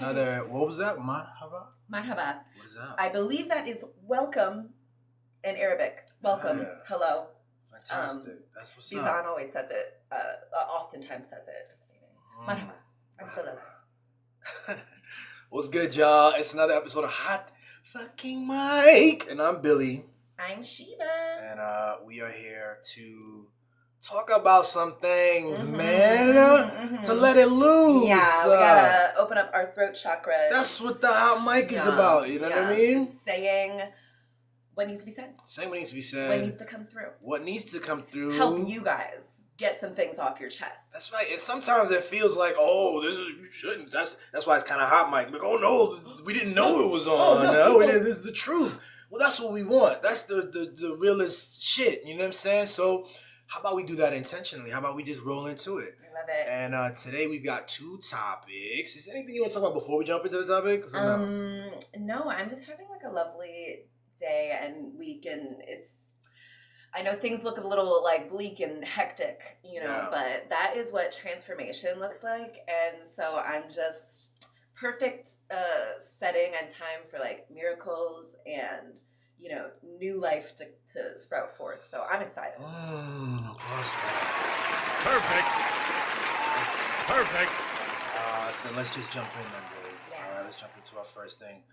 Another, what was that? Marhaba? Marhaba. What is that? I believe that is welcome in Arabic. Welcome. Yeah. Hello. Fantastic. That's what's Bizan up. always says it, oftentimes says it. Marhaba. What's good, y'all? It's another episode of Hot Fucking Mike. And I'm Billy. I'm Sheba. And we are here to talk about some things, man. To let it loose. Yeah, we gotta open up our throat chakras. That's what the Hot Mic is about. You know what I mean? Saying what needs to be said. Saying what needs to be said. What needs to come through. What needs to come through. Help you guys get some things off your chest. That's right. And sometimes it feels like, oh, you shouldn't. That's why it's kind of hot, Mike. Like, oh no, we didn't know it was on. No, this is the truth. Well, that's what we want. That's the realest shit. You know what I'm saying? So how about we do that intentionally? How about we just roll into it? I love it. And today we've got two topics. Is there anything you want to talk about before we jump into the topic? No, I'm just having like a lovely day and week, and I know things look a little like bleak and hectic, but that is what transformation looks like. And so I'm just perfect setting and time for like miracles and new life to sprout forth. So I'm excited. Applause. Perfect. Then let's just jump in then, babe. Yeah. All right, let's jump into our first thing.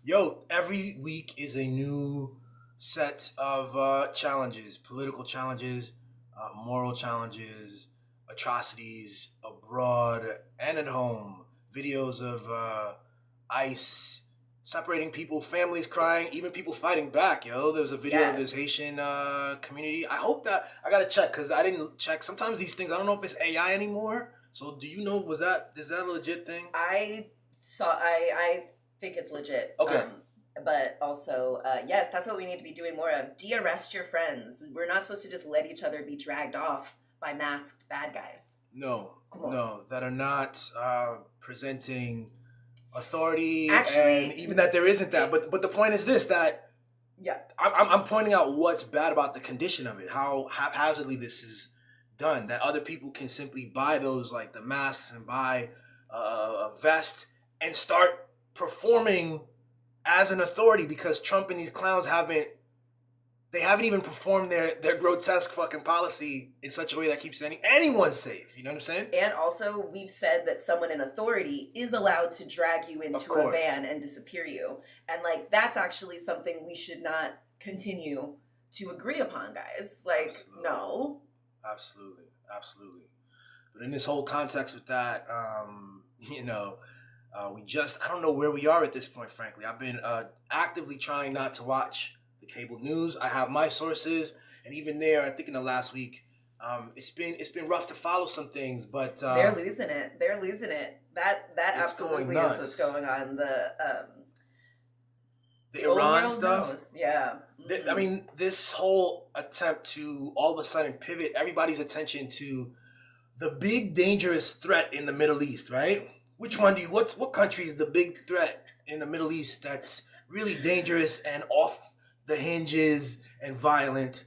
Yo, every week is a new set of challenges, political challenges, moral challenges, atrocities abroad and at home, videos of ICE separating people, families crying, even people fighting back, yo. There was a video of this Haitian community. I hope that, I gotta check, because I didn't check. Sometimes these things, I don't know if it's AI anymore. So do you know, is that a legit thing? I think it's legit. Okay. But also, yes, that's what we need to be doing more of. De-arrest your friends. We're not supposed to just let each other be dragged off by masked bad guys. No, that are not presenting authority. Actually, and even that there isn't that. But the point is this, that I'm pointing out what's bad about the condition of it, how haphazardly this is done, that other people can simply buy those, like the masks, and buy a vest and start performing as an authority, because Trump and these clowns haven't even performed their grotesque fucking policy in such a way that keeps anyone safe. You know what I'm saying? And also, we've said that someone in authority is allowed to drag you into a van and disappear you. And like, that's actually something we should not continue to agree upon, guys. Like, Absolutely. No. Absolutely. But in this whole context with that, I don't know where we are at this point, frankly. I've been actively trying not to watch the cable news. I have my sources, and even there, I think in the last week, it's been rough to follow some things, but they're losing it. That absolutely is what's going on. The Iran stuff. Knows. Yeah. Mm-hmm. I mean, this whole attempt to all of a sudden pivot everybody's attention to the big dangerous threat in the Middle East, right? Which one what country is the big threat in the Middle East that's really dangerous and off the hinges and violent?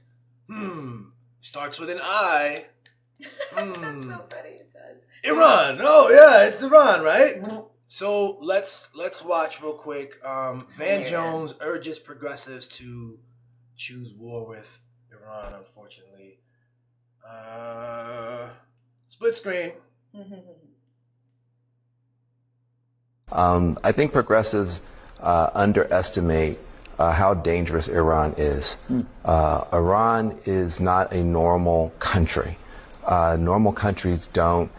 Starts with an I. That's so funny, it does. Iran. Oh yeah, it's Iran, right? So let's watch real quick. Van Jones urges progressives to choose war with Iran, unfortunately. Split screen. I think progressives underestimate how dangerous Iran is. Iran is not a normal country. Normal countries don't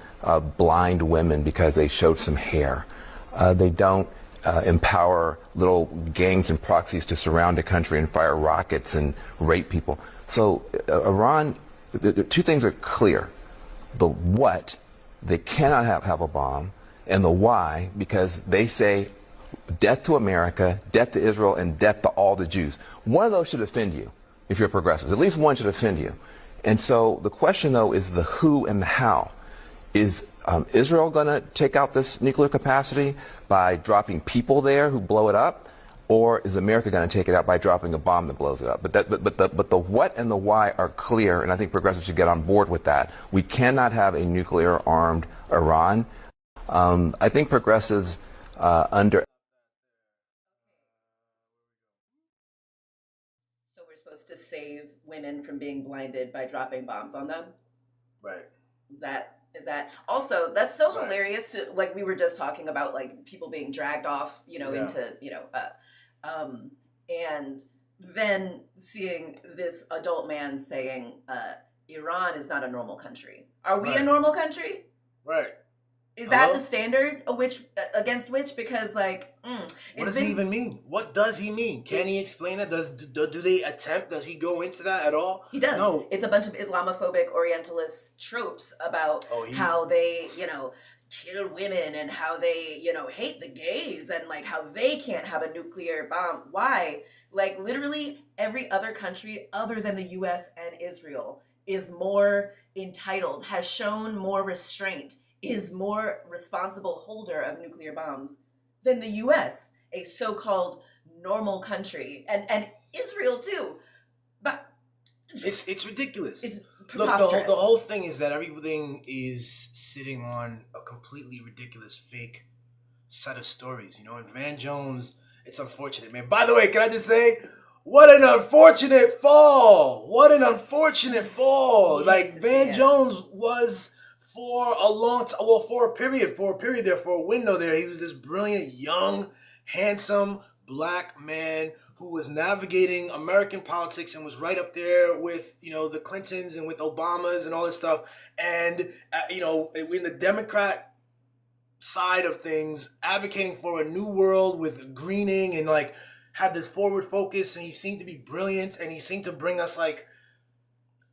blind women because they showed some hair. They don't empower little gangs and proxies to surround a country and fire rockets and rape people. So Iran, the two things are clear. The what, they cannot have a bomb, and the why, because they say death to America, death to Israel, and death to all the Jews. One of those should offend you if you're progressives. At least one should offend you. And so the question, though, is the who and the how. Is Israel going to take out this nuclear capacity by dropping people there who blow it up? Or is America going to take it out by dropping a bomb that blows it up? But the what and the why are clear, and I think progressives should get on board with that. We cannot have a nuclear-armed Iran. I think progressives under. So we're supposed to save women from being blinded by dropping bombs on them? Right. Is that also, that's so Right. hilarious to, like, we were just talking about, like, people being dragged off, Yeah. into, and then seeing this adult man saying, Iran is not a normal country. Are we a Right. normal country? Right. Is that Hello? the standard against which? Because, like, What does he even mean? What does he mean? Can he explain it? Do they attempt? Does he go into that at all? He does. No. It's a bunch of Islamophobic Orientalist tropes about how they, kill women and how they, hate the gays and like how they can't have a nuclear bomb. Why? Like literally every other country other than the US and Israel is more entitled, has shown more restraint, is more responsible holder of nuclear bombs than the US, a so-called normal country, and Israel too. But it's ridiculous. it's Look, preposterous. the whole thing is that everything is sitting on a completely ridiculous fake set of stories, and Van Jones, it's unfortunate, man. By the way, can I just say, what an unfortunate fall! What an unfortunate fall! Like, Van Jones was for a long time, well, for a period there, for a window there, he was this brilliant, young, handsome, black man who was navigating American politics and was right up there with, the Clintons and with Obamas and all this stuff. And, in the Democrat side of things, advocating for a new world with greening and like had this forward focus, and he seemed to be brilliant, and he seemed to bring us like,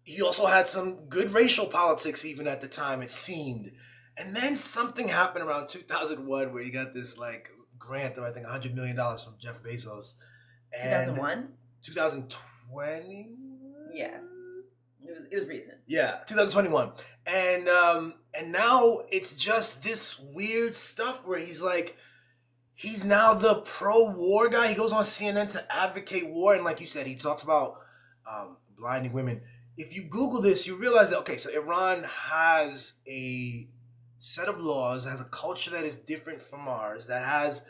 he also had some good racial politics even at the time, it seemed. And then something happened around 2001 where he got this like grant of I think $100 million from Jeff Bezos. 2001? 2020? Yeah. It was recent. Yeah, 2021. And now it's just this weird stuff where he's like, he's now the pro-war guy. He goes on CNN to advocate war, and like you said, he talks about blinding women. If you Google this, you realize that, okay, so Iran has a set of laws, has a culture that is different from ours, that has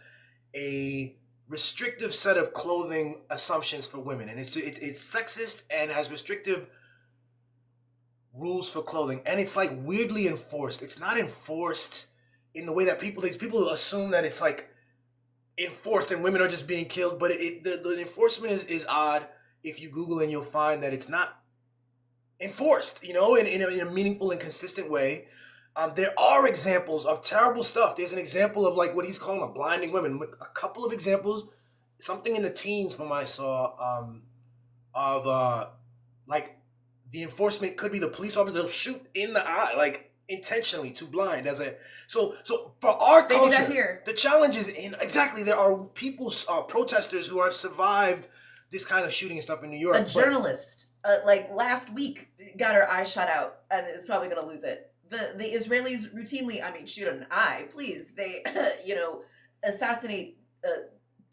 a restrictive set of clothing assumptions for women, and it's sexist and has restrictive rules for clothing, and it's like weirdly enforced. It's not enforced in the way that people assume that it's like enforced and women are just being killed, but the enforcement is odd. If you Google, and you'll find that it's not enforced, in a meaningful and consistent way. There are examples of terrible stuff. There's an example of like what he's calling a blinding women. A couple of examples, something in the teens from I saw of like the enforcement could be the police officer. They'll shoot in the eye, like intentionally to blind as a so for our culture. They do that here. The challenge is exactly there are people, protesters who have survived this kind of shooting and stuff in New York. A journalist, like last week, got her eye shot out and is probably going to lose it. The Israelis routinely, shoot an eye, please. They, assassinate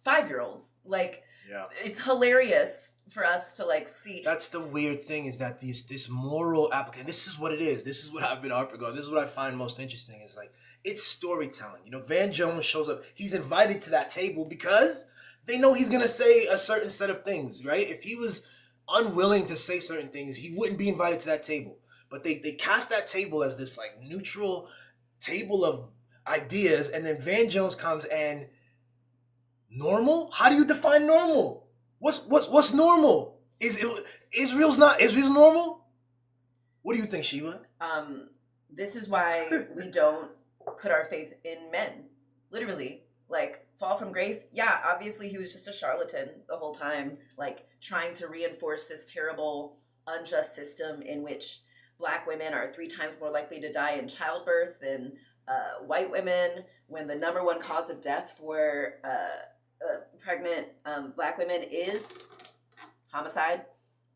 5-year-olds. Like, yeah. It's hilarious for us to like see. That's the weird thing, is that this moral application, this is what it is. This is what I've been arguing. This is what I find most interesting, is like, it's storytelling. Van Jones shows up. He's invited to that table because they know he's going to say a certain set of things, right? If he was unwilling to say certain things, he wouldn't be invited to that table. But they cast that table as this like neutral table of ideas, and then Van Jones comes and normal? How do you define normal? What's normal? Israel's normal? What do you think, Shiva? This is why we don't put our faith in men. Literally, like fall from grace. Yeah, obviously he was just a charlatan the whole time, like trying to reinforce this terrible, unjust system in which Black women are 3 times more likely to die in childbirth than white women, when the number 1 cause of death for pregnant Black women is homicide.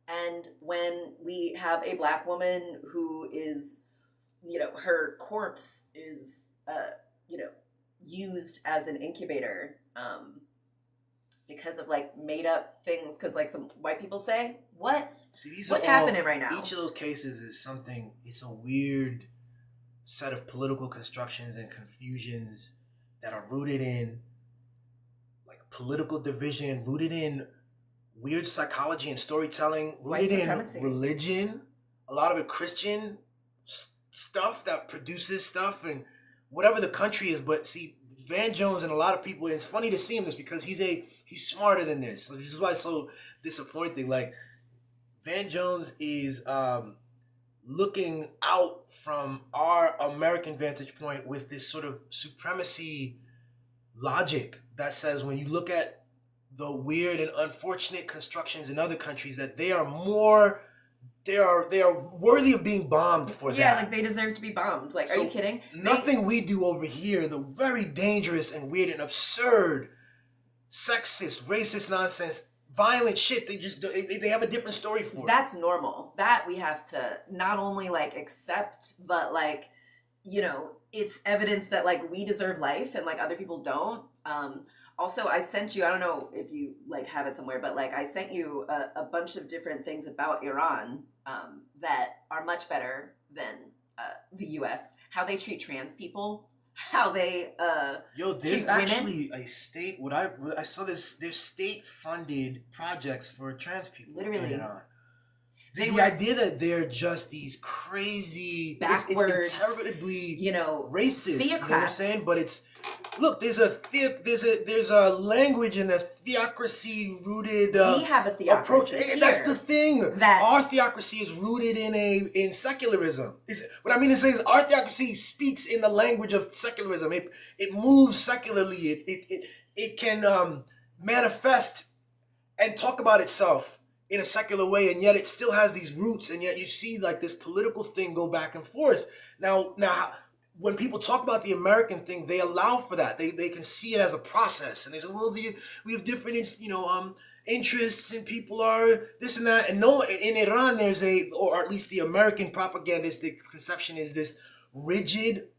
And when we have a Black woman who is, her corpse is, used as an incubator because of like made up things, because like some white people say, what? See, what's happening right now? Each of those cases is something, it's a weird set of political constructions and confusions that are rooted in like political division, rooted in weird psychology and storytelling, rooted in religion, a lot of it Christian stuff that produces stuff and whatever the country is. But see, Van Jones and a lot of people, and it's funny to see him this because he's smarter than this. So this is why it's so disappointing. Like Van Jones is looking out from our American vantage point with this sort of supremacy logic that says when you look at the weird and unfortunate constructions in other countries that they are worthy of being bombed for that. Yeah, like they deserve to be bombed. Like, are you kidding? Nothing we do over here, the very dangerous and weird and absurd, sexist, racist nonsense, violent shit, they have a different story for it. That's normal. That we have to not only like accept, but like, you know, it's evidence that like we deserve life and like other people don't. Also, I sent you, I don't know if you like have it somewhere, but like I sent you a bunch of different things about Iran that are much better than the US. How they treat trans people, how they there's actually a state, I saw this, there's state funded projects for trans people. Literally. In Iran. The idea that they're just these crazy, backwards, it's terribly, racist. Theocrats. You know what I'm saying? But it's there's a language and a theocracy rooted. We have a theocracy approach. Here. That's the thing. Our theocracy is rooted in secularism. What I mean to say is our theocracy speaks in the language of secularism. It moves secularly. It can manifest and talk about itself in a secular way, and yet it still has these roots, and yet you see like this political thing go back and forth. Now, when people talk about the American thing, they allow for that. They can see it as a process, and they say, well, we have different, interests, and people are this and that. And no, in Iran, there's or at least the American propagandistic conception is this rigid,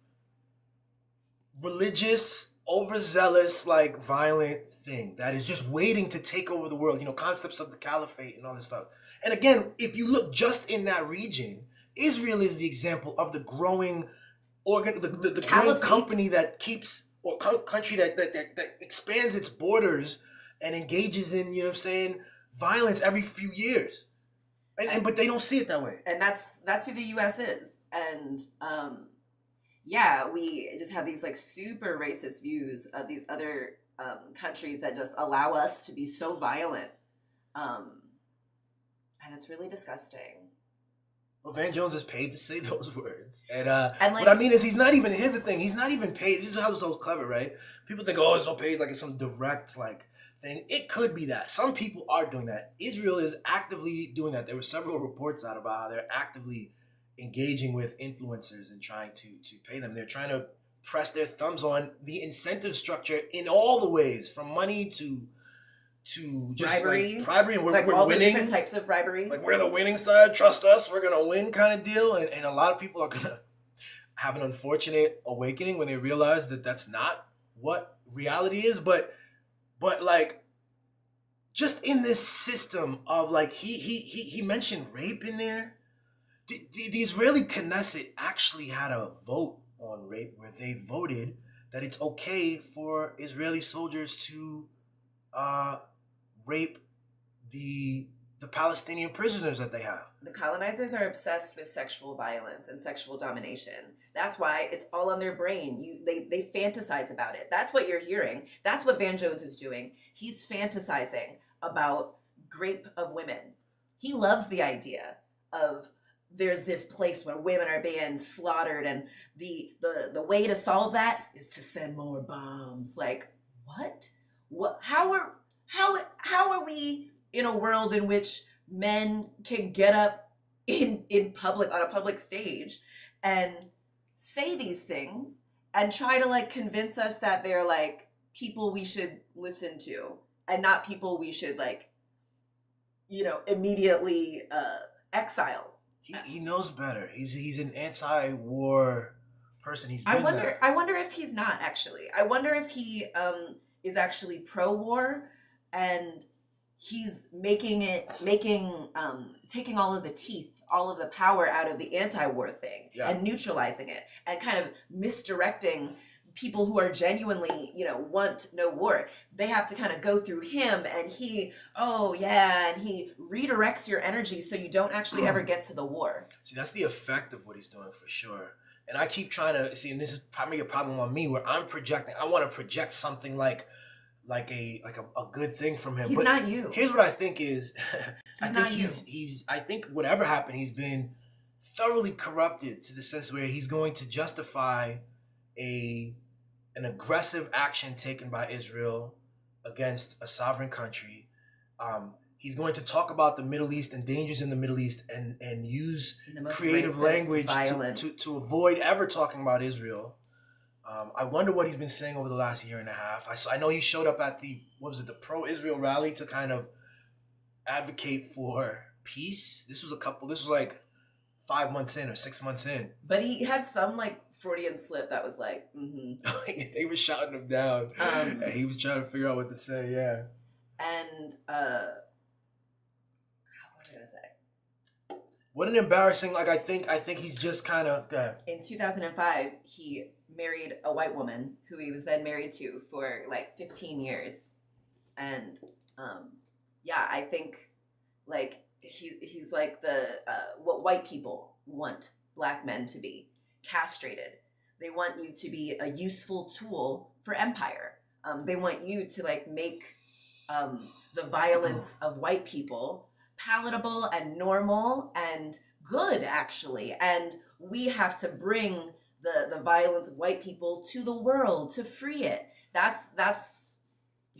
religious, overzealous, like violent thing that is just waiting to take over the world. Concepts of the caliphate and all this stuff. And again, if you look just in that region, Israel is the example of the growing the growing company that keeps, or country that expands its borders and engages in, violence every few years. But they don't see it that way. And that's who the US is. And we just have these like super racist views of these other countries that just allow us to be so violent. And it's really disgusting. Well, Van Jones is paid to say those words. And what I mean is here's the thing, he's not even paid. This is how it's so clever, right? People think, oh, it's so paid like it's some direct like thing. It could be that. Some people are doing that. Israel is actively doing that. There were several reports out about how they're actively engaging with influencers and trying to pay them. They're trying to press their thumbs on the incentive structure in all the ways, from money to just bribery, and we're all winning. The different types of bribery. Like, we're the winning side, trust us, we're gonna win kind of deal. And a lot of people are gonna have an unfortunate awakening when they realize that that's not what reality is. But like, just in this system of like, he mentioned rape in there. The Israeli Knesset actually had a vote on rape where they voted that it's okay for Israeli soldiers to rape the Palestinian prisoners that they have. The colonizers are obsessed with sexual violence and sexual domination. That's why it's all on their brain. They fantasize about it. That's what you're hearing. That's what Van Jones is doing. He's fantasizing about rape of women. He loves the idea of there's this place where women are being slaughtered, and the way to solve that is to send more bombs. Like, what? How are we in a world in which men can get up in public, on a public stage, and say these things and try to like convince us that they're like people we should listen to and not people we should like, immediately exile? He knows better. He's an anti-war person. I wonder if he's not actually. I wonder if he is actually pro-war, and he's taking all of the teeth, all of the power out of the anti-war thing and neutralizing it and kind of misdirecting people who are genuinely, want no war. They have to kind of go through him, and he redirects your energy so you don't actually ever get to the war. See, that's the effect of what he's doing for sure. And I keep trying to see, and this is probably a problem on me, where I'm projecting. I want to project something like a good thing from him. He's not you. Here's what I think is, I think whatever happened, he's been thoroughly corrupted to the sense where he's going to justify an aggressive action taken by Israel against a sovereign country. He's going to talk about the Middle East and dangers in the Middle East and use creative language to avoid ever talking about Israel. I wonder what he's been saying over the last year and a half. I know he showed up at the pro-Israel rally to kind of advocate for peace. This was like 5 months in or 6 months in. But he had some Freudian slip that was like, They were shouting him down. And he was trying to figure out what to say, yeah. And what was I gonna say? What an embarrassing, I think he's just kind of... In 2005, he married a white woman who he was then married to for 15 years. And I think he's like what white people want black men to be: castrated. They want you to be a useful tool for empire. They want you to make the violence of white people palatable and normal and good, actually. And we have to bring the violence of white people to the world to free it. That's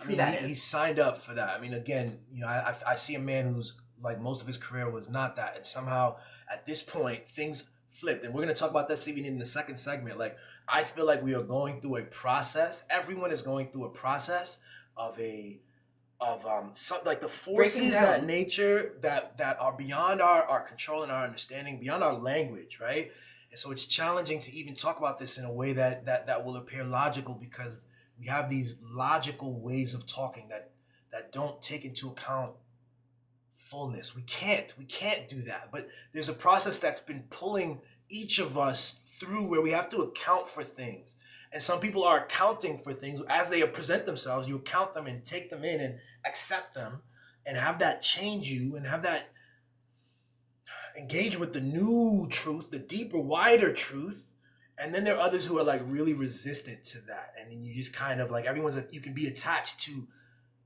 who that is. He signed up for that. I mean, again, I see a man who's most of his career was not that, and somehow at this point things flipped. And we're going to talk about this even in the second segment. I feel like we are going through a process. Everyone is going through a process of the forces at nature that are beyond our control and our understanding, beyond our language, right? And so it's challenging to even talk about this in a way that will appear logical, because we have these logical ways of talking that don't take into account fullness. We can't do that. But there's a process that's been pulling each of us through where we have to account for things. And some people are accounting for things as they present themselves. You account them and take them in and accept them and have that change you and have that engage with the new truth, the deeper, wider truth. And then there are others who are really resistant to that. And then you just kind of you can be attached to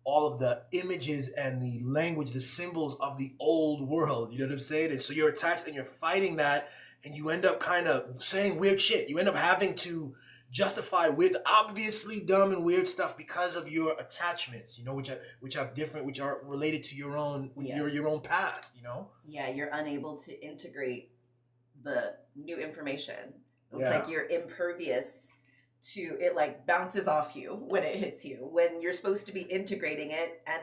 all of the images and the language, the symbols of the old world. You know what I'm saying? And so you're attached and you're fighting that, and you end up kind of saying weird shit. You end up having to justify weird, obviously dumb and weird stuff because of your attachments, which are related to your own your own path, Yeah, you're unable to integrate the new information. It's like you're impervious to it, bounces off you when it hits you, when you're supposed to be integrating it and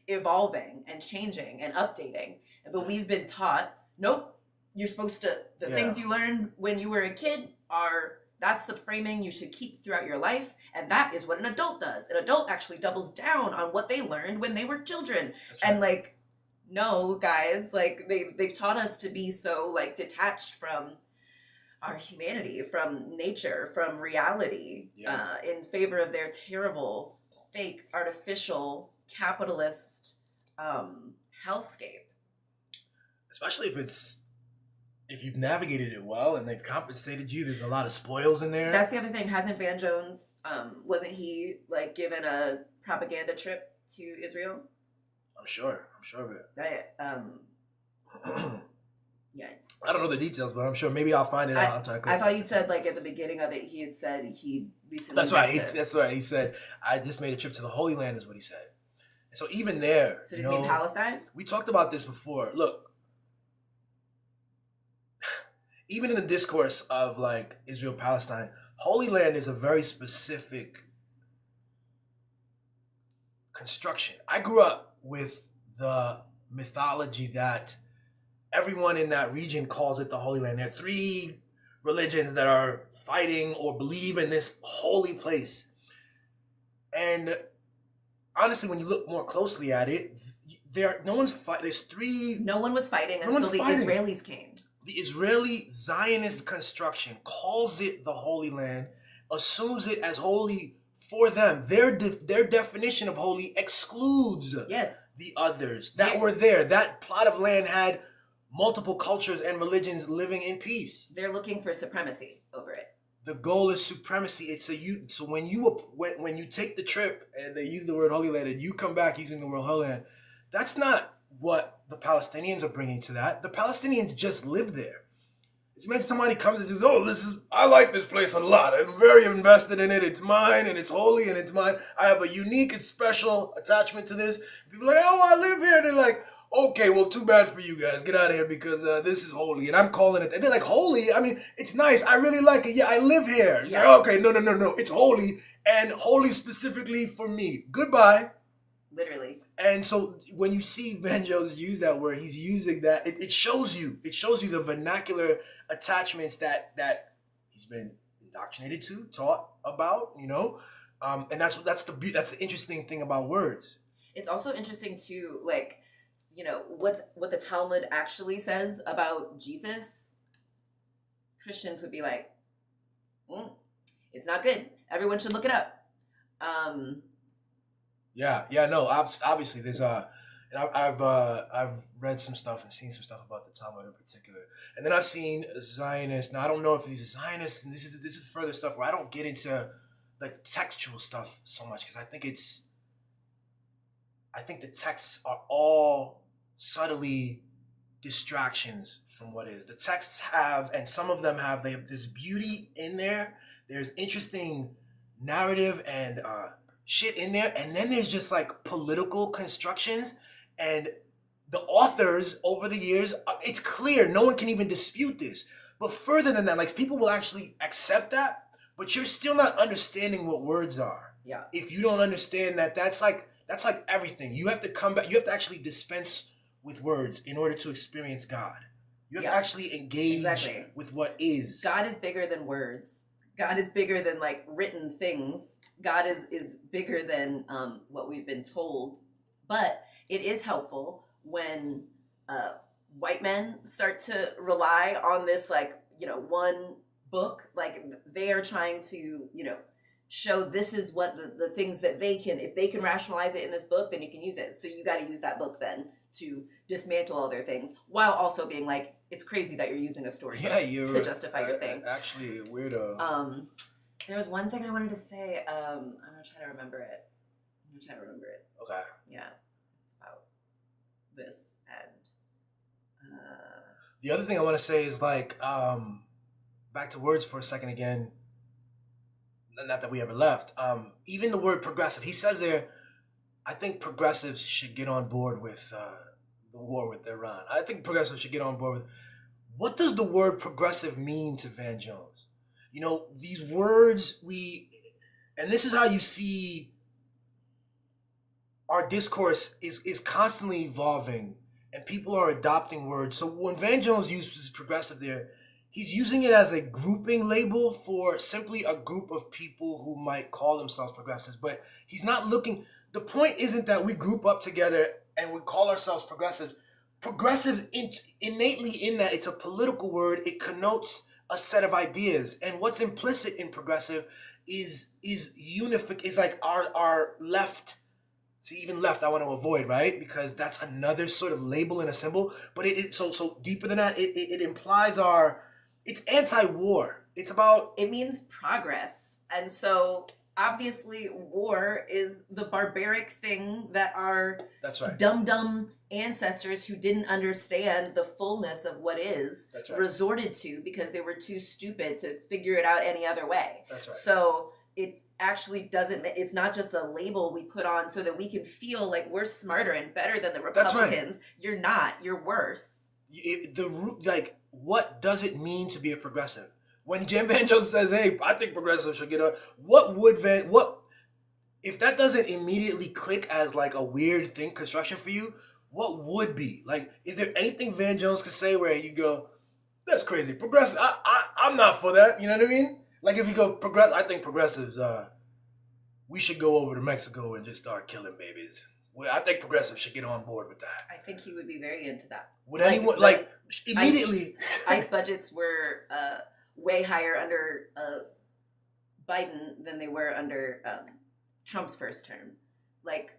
evolving and changing and updating. But we've been taught, nope, you're supposed to, things you learned when you were a kid that's the framing you should keep throughout your life. And that is what an adult does. An adult actually doubles down on what they learned when they were children. Right. And no, guys, they've taught us to be so detached from our humanity, from nature, from reality, in favor of their terrible, fake, artificial, capitalist hellscape. Especially if you've navigated it well and they've compensated you. There's a lot of spoils in there. That's the other thing. Hasn't Van Jones, wasn't he given a propaganda trip to Israel? I'm sure of it. Yeah. I don't know the details, but I'm sure. Maybe I'll find it out. I thought you said at the beginning of it, he had said he recently. That's right. That's right. He said, "I just made a trip to the Holy Land," is what he said. And so even there, so did it mean Palestine? We talked about this before. Look, even in the discourse of Israel Palestine, Holy Land is a very specific construction. I grew up with the mythology that everyone in that region calls it the Holy Land. There are 3 religions that are fighting or believe in this holy place. And honestly, when you look more closely at it, no one's fight. There's three. No one was fighting No until one's the fighting. Israelis came. The Israeli Zionist construction calls it the Holy Land, assumes it as holy for them. Their definition of holy excludes Yes. the others that were there. That plot of land had multiple cultures and religions living in peace. They're looking for supremacy over it. The goal is supremacy. It's so when you take the trip and they use the word Holy Land and you come back using the word Holy Land, that's not what the Palestinians are bringing to that. The Palestinians just live there. It's meant somebody comes and says, "Oh, I like this place a lot. I'm very invested in it. It's mine and it's holy and it's mine. I have a unique and special attachment to this." People are like, "Oh, I live here." And they're like, "Okay, well, too bad for you guys. Get out of here because this is holy." And I'm calling it. And they're like, "Holy? I mean, it's nice. I really like it. Yeah, I live here." It's like, "Okay, no. It's holy and holy specifically for me. Goodbye." Literally. And so when you see Van Jones use that word, he's using that. It shows you. It shows you the vernacular attachments that he's been indoctrinated to, taught about. And that's the interesting thing about words. It's also interesting to what the Talmud actually says about Jesus. Christians would be like, it's not good. Everyone should look it up. Obviously, there's and I've read some stuff and seen some stuff about the Talmud in particular, and then I've seen Zionists. Now I don't know if these are Zionists, and this is further stuff where I don't get into like textual stuff so much because I think the texts are all subtly distractions from what is. The texts have, and some of them have. There's beauty in there. There's interesting narrative and shit in there, and then there's just like political constructions, and the authors over the years, it's clear, no one can even dispute this, but further than that, like people will actually accept that, but you're still not understanding what words are. Yeah. If you don't understand that's like everything. You have to come back, you have to actually dispense with words in order to experience God. You have to actually engage with what is. God is bigger than words. God is bigger than like written things. God is bigger than what we've been told. But it is helpful when white men start to rely on this one book. Like they are trying to show this is what the things that they can, if they can rationalize it in this book, then you can use it. So you got to use that book then to dismantle all their things, while also being like, it's crazy that you're using a story to justify your thing. Actually, a weirdo. There was one thing I wanted to say. I'm gonna try to remember it. Okay. Yeah, it's about this and. The other thing I want to say is back to words for a second again. Not that we ever left. Even the word progressive, he says there, I think progressives should get on board with the war with Iran. I think progressives should get on board with. What does the word progressive mean to Van Jones? These words and this is how you see our discourse is constantly evolving and people are adopting words. So when Van Jones uses progressive there, he's using it as a grouping label for simply a group of people who might call themselves progressives, but he's not looking. The point isn't that we group up together and we call ourselves progressives. Progressives innately in that it's a political word. It connotes a set of ideas, and what's implicit in progressive is like our left. See, even left I want to avoid, right? Because that's another sort of label and a symbol. But so deeper than that, it implies it's anti-war. It's about. It means progress, and so. Obviously, war is the barbaric thing that our dumb ancestors who didn't understand the fullness of what is resorted to because they were too stupid to figure it out any other way. That's right. So it actually it's not just a label we put on so that we can feel like we're smarter and better than the Republicans. That's right. You're not. You're worse. What does it mean to be a progressive? When Jim Van Jones says, "Hey, I think progressives should get up," if that doesn't immediately click as like a weird thing construction for you? What would be like? Is there anything Van Jones could say where you go, "That's crazy, progressive"? I'm not for that. You know what I mean? Like if you go I think progressives, we should go over to Mexico and just start killing babies. Well, I think progressives should get on board with that. I think he would be very into that. Would anyone like immediately? ICE budgets were way higher under Biden than they were under Trump's first term. Like,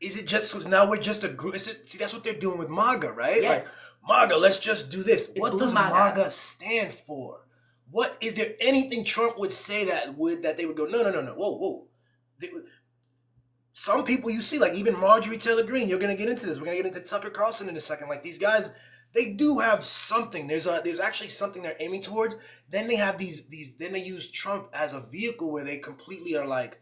is it just because now we're just a group? See, that's what they're doing with MAGA, right? Yes. Like MAGA, let's just do this. It's what blue does MAGA. MAGA stand for? What is there anything Trump would say that they would go, no, whoa. Some people you see, like even Marjorie Taylor Greene, you're gonna get into this. We're gonna get into Tucker Carlson in a second. Like these guys, they do have something. There's actually something they're aiming towards. Then they have these. Then they use Trump as a vehicle where they completely are like,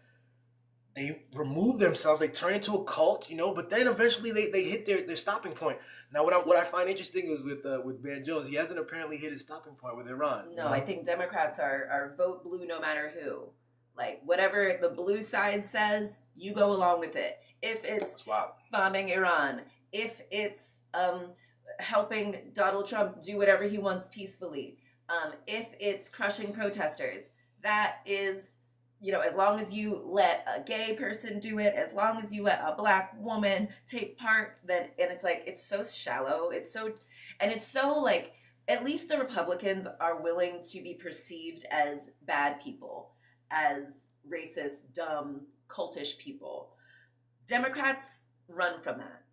they remove themselves. They turn into a cult, But then eventually they hit their stopping point. Now, what I find interesting is with Van Jones, he hasn't apparently hit his stopping point with Iran. No, I think Democrats are vote blue no matter who. Like, whatever the blue side says, you go along with it. If it's bombing Iran, if it's helping Donald Trump do whatever he wants peacefully, if it's crushing protesters, that is, as long as you let a gay person do it, as long as you let a black woman take part, then, and it's like, it's so shallow, it's so like, at least the Republicans are willing to be perceived as bad people, as racist, dumb, cultish people. Democrats run from that.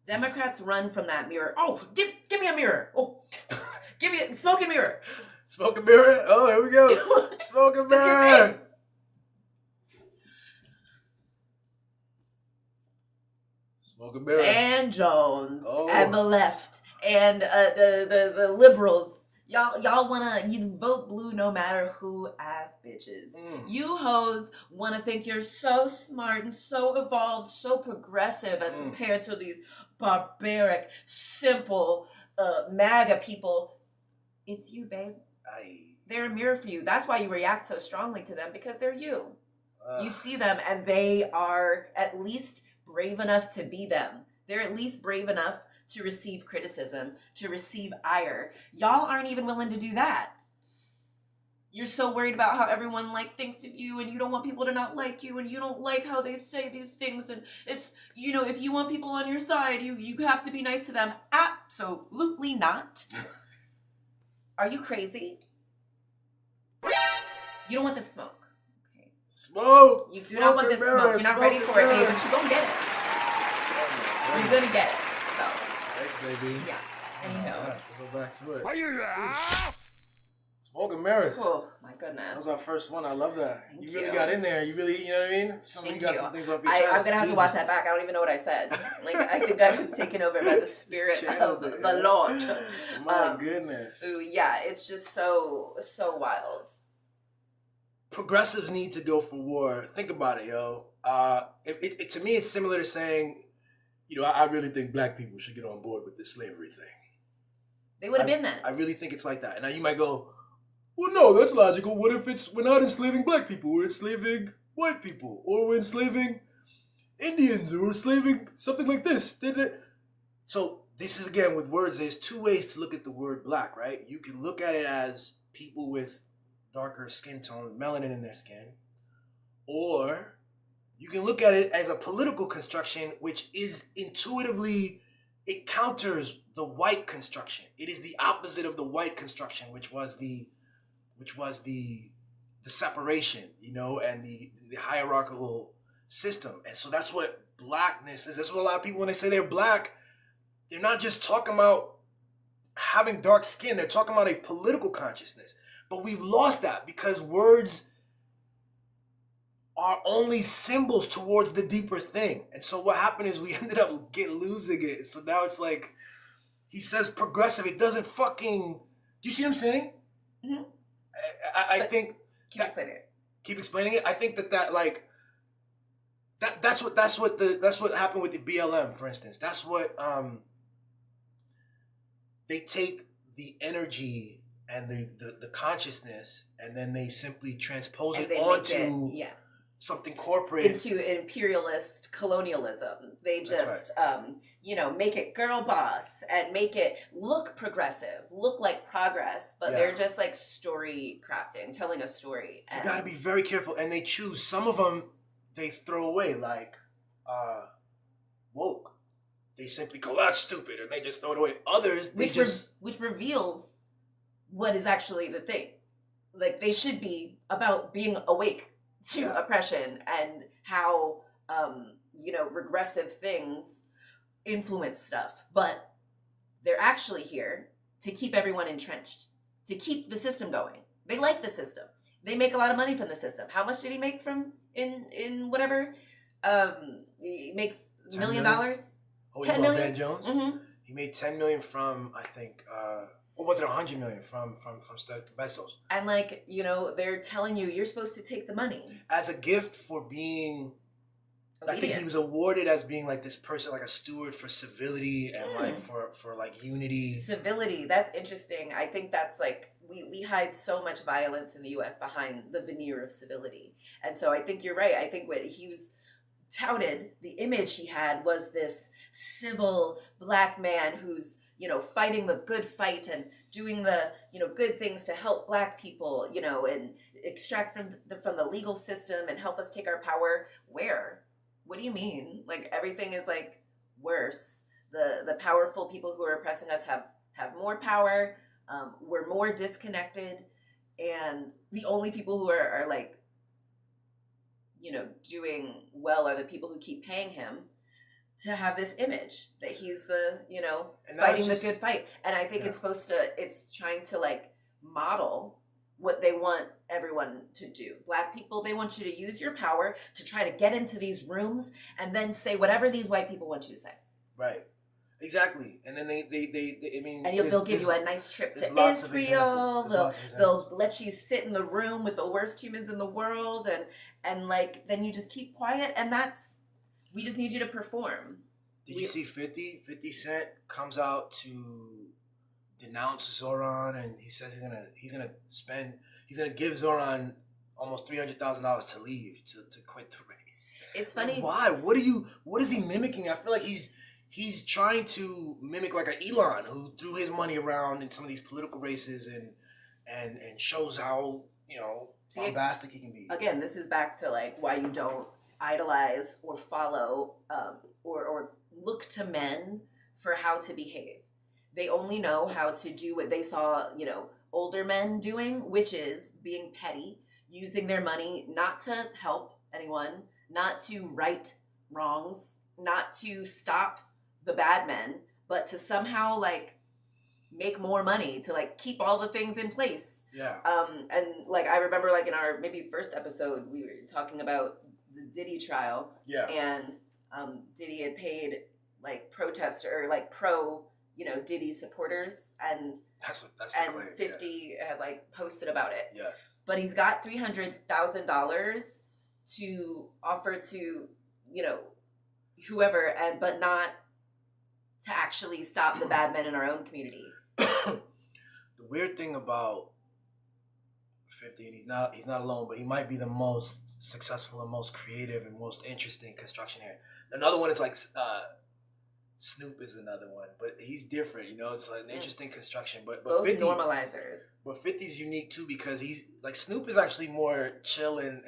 Democrats run from that mirror. Oh, give me a mirror. Oh, give me a smoke and mirror. Smoke and mirror? Oh, here we go. Smoke and mirror. Smoke and mirror. And Jones and the left and the liberals. Y'all you vote blue no matter who ass bitches. You hoes want to think you're so smart and so evolved, so progressive as compared to these barbaric, simple MAGA people. It's you, babe. They're a mirror for you. That's why you react so strongly to them, because they're you. You see them and they are at least brave enough to be them. They're at least brave enough to receive criticism, to receive ire. Y'all aren't even willing to do that. You're so worried about how everyone thinks of you, and you don't want people to not like you, and you don't like how they say these things, and it's, if you want people on your side, you have to be nice to them. Absolutely not. Are you crazy? You don't want the smoke. Okay. Smoke. You do not want this smoke. You're not ready for it, babe, but you're gonna get it. You're gonna get it. Thanks, baby. Yeah. Anyhow. We'll go back to it. Fire! Smoke and mirrors. Oh, my goodness. That was our first one. I love that. Thank You really you. got in there. You really, you know what I mean? Thank you got you. some things off your chest. I'm going to have to watch that back. I don't even know what I said. I think I was taken over by the spirit of the Lord. My goodness. Ooh, yeah, it's just so wild. Progressives need to go for war. Think about it, yo. To me, it's similar to saying, I really think black people should get on board with this slavery thing. They would have been that. I really think it's like that. And now you might go, well, no, that's logical. What if we're not enslaving black people? We're enslaving white people. Or we're enslaving Indians. Or we're enslaving something like this. So this is, again, with words, there's two ways to look at the word black, right? You can look at it as people with darker skin tone, melanin in their skin. Or you can look at it as a political construction, which is intuitively, it counters the white construction. It is the opposite of the white construction, which was the separation, and the hierarchical system. And so that's what blackness is. That's what a lot of people, when they say they're black, they're not just talking about having dark skin. They're talking about a political consciousness. But we've lost that because words are only symbols towards the deeper thing. And so what happened is we ended up losing it. So now it's like, he says progressive. It doesn't fucking... Do you see what I'm saying? Mm-hmm. I think... Keep explaining it. Keep explaining it? I think that's what happened with the BLM, for instance. That's what... They take the energy and the consciousness, and then they simply transpose it onto... something corporate, into imperialist colonialism. They just make it girl boss and make it look progressive, look like progress, but they're just story crafting, telling a story. You got to be very careful, and they choose some of them. They throw away, woke. They simply go, that's stupid, and they just throw it away. Others, they which reveals what is actually the thing. Like, they should be about being awake to oppression and how regressive things influence stuff, but they're actually here to keep everyone entrenched, to keep the system going. They like the system. They make a lot of money from the system. How much did he make from in whatever? He makes $1 million. Oh, 10 million. Van Jones. Mm-hmm. He made 10 million from, I think, or was it 100 million from Bezos? And they're telling you you're supposed to take the money as a gift for being. I think he was awarded as being like this person, like a steward for civility and like for like unity. Civility, that's interesting. I think that's like we hide so much violence in the US behind the veneer of civility. And so I think you're right. I think what he was touted, the image he had was this civil black man who's, fighting the good fight and doing the, good things to help black people, and extract from the legal system and help us take our power. Where? What do you mean? Like, everything is like worse. The powerful people who are oppressing us have more power. We're more disconnected, and the only people who are like, doing well are the people who keep paying him to have this image that he's the, fighting the good fight. And I think it's trying to like model what they want everyone to do. Black people, they want you to use your power to try to get into these rooms and then say whatever these white people want you to say. Right. Exactly. And then they I mean, and they'll give you a nice trip to Israel. They'll let you sit in the room with the worst humans in the world, and like then you just keep quiet, and we just need you to perform. Did you see 50? 50 Cent comes out to denounce Zoran, and he says he's gonna give Zoran almost $300,000 to leave to quit the race. It's funny. Like, why? What is he mimicking? I feel like he's trying to mimic like an Elon who threw his money around in some of these political races and shows how bombastic he can be. Again, this is back to like why you don't idolize or follow or look to men for how to behave. They only know how to do what they saw, older men doing, which is being petty, using their money not to help anyone, not to right wrongs, not to stop the bad men, but to somehow like make more money to like keep all the things in place. Yeah. And like I remember like in our maybe first episode we were talking about the Diddy trial. Yeah. And Diddy had paid like protester or like pro Diddy supporters, and that's 50 had like posted about it. Yes. But he's got $300,000 to offer to whoever, but not to actually stop the bad men in our own community. The weird thing about 50, and he's not alone, but he might be the most successful and most creative and most interesting constructionaire. Another one is like Snoop is another one, but he's different. It's like an interesting construction. But both 50 normalizers. But 50's unique too because he's like Snoop is actually more chill and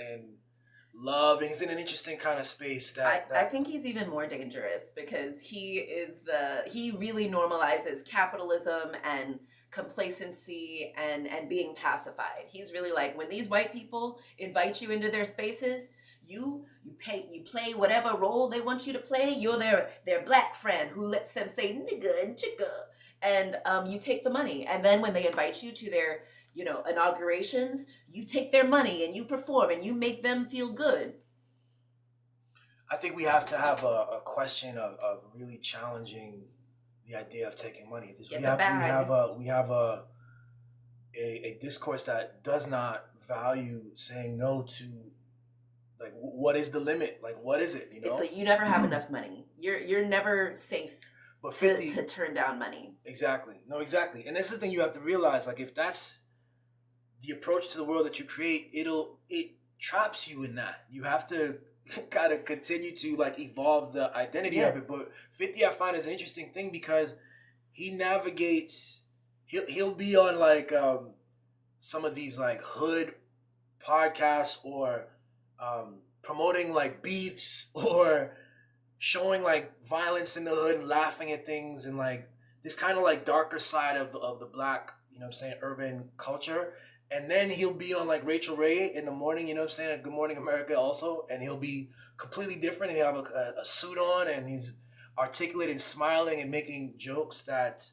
love, and he's in an interesting kind of space that I think he's even more dangerous because he really normalizes capitalism and complacency and being pacified. He's really like, when these white people invite you into their spaces, you play whatever role they want you to play. You're their black friend who lets them say nigga and chicka, and you take the money. And then when they invite you to their inaugurations, you take their money and you perform and you make them feel good. I think we have to have a question of really challenging the idea of taking money. We have a discourse that does not value saying no to, like, what is the limit? Like, what is it? It's like you never have enough money. You're never safe. But 50 to turn down money. Exactly. No, exactly. And this is the thing you have to realize. Like, if that's the approach to the world that you create, it traps you in that. You have to kind of continue to like evolve the identity of it. But 50, I find, is an interesting thing because he navigates. He'll be on like some of these like hood podcasts or promoting like beefs or showing like violence in the hood and laughing at things and like this kind of like darker side of the black, you know what I'm saying, urban culture. And then he'll be on like Rachel Ray in the morning, you know what I'm saying, at Good Morning America also, and he'll be completely different and he'll have a suit on and he's articulate and smiling and making jokes that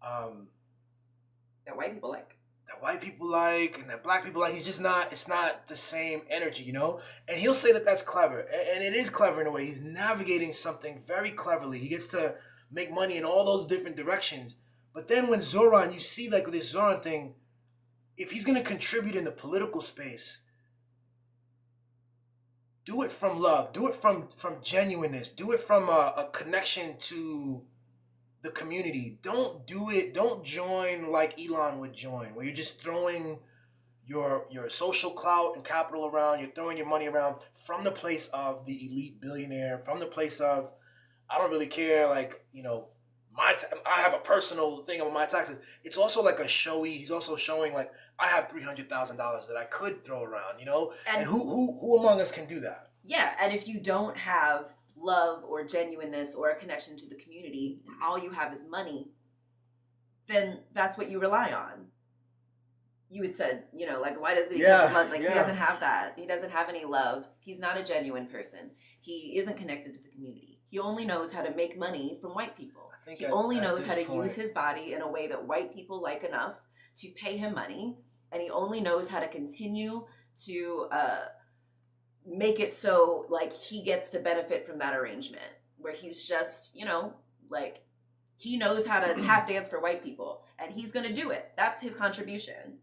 that white people like. That white people like and that black people like. He's just not, it's not the same energy, you know? And he'll say that that's clever. And it is clever in a way. He's navigating something very cleverly. He gets to make money in all those different directions. But then when Zoran, you see like this Zoran thing, if he's going to contribute in the political space, do it from love. Do it from genuineness. Do it from a connection to the community. Don't do it. Don't join like Elon would join, where you're just throwing your social clout and capital around. You're throwing your money around from the place of the elite billionaire, from the place of, I don't really care, like, you know, I have a personal thing on my taxes. It's also like a showy, he's also showing like, I have $300,000 that I could throw around, you know? And who among us can do that? Yeah, and if you don't have love or genuineness or a connection to the community and all you have is money, then that's what you rely on. You had said, you know, like, why does he have love? Like, he doesn't have that. He doesn't have any love. He's not a genuine person. He isn't connected to the community. He only knows how to make money from white people. He only knows how to use his body in a way that white people like enough to pay him money. And he only knows how to continue to make it so, like, he gets to benefit from that arrangement. Where he's just, you know, like, he knows how to tap dance for white people. And he's going to do it. That's his contribution.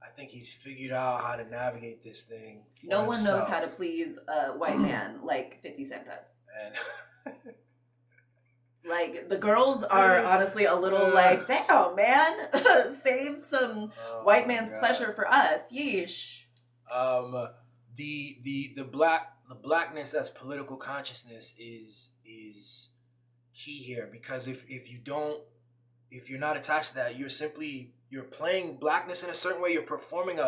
I think he's figured out how to navigate this thing. No one knows how to please a white man like 50 Cent does. And like, the girls are honestly a little like, damn, man, save some white man's pleasure for us. Yeesh. The blackness as political consciousness is key here, because if you're not attached to that, you're playing blackness in a certain way. You're performing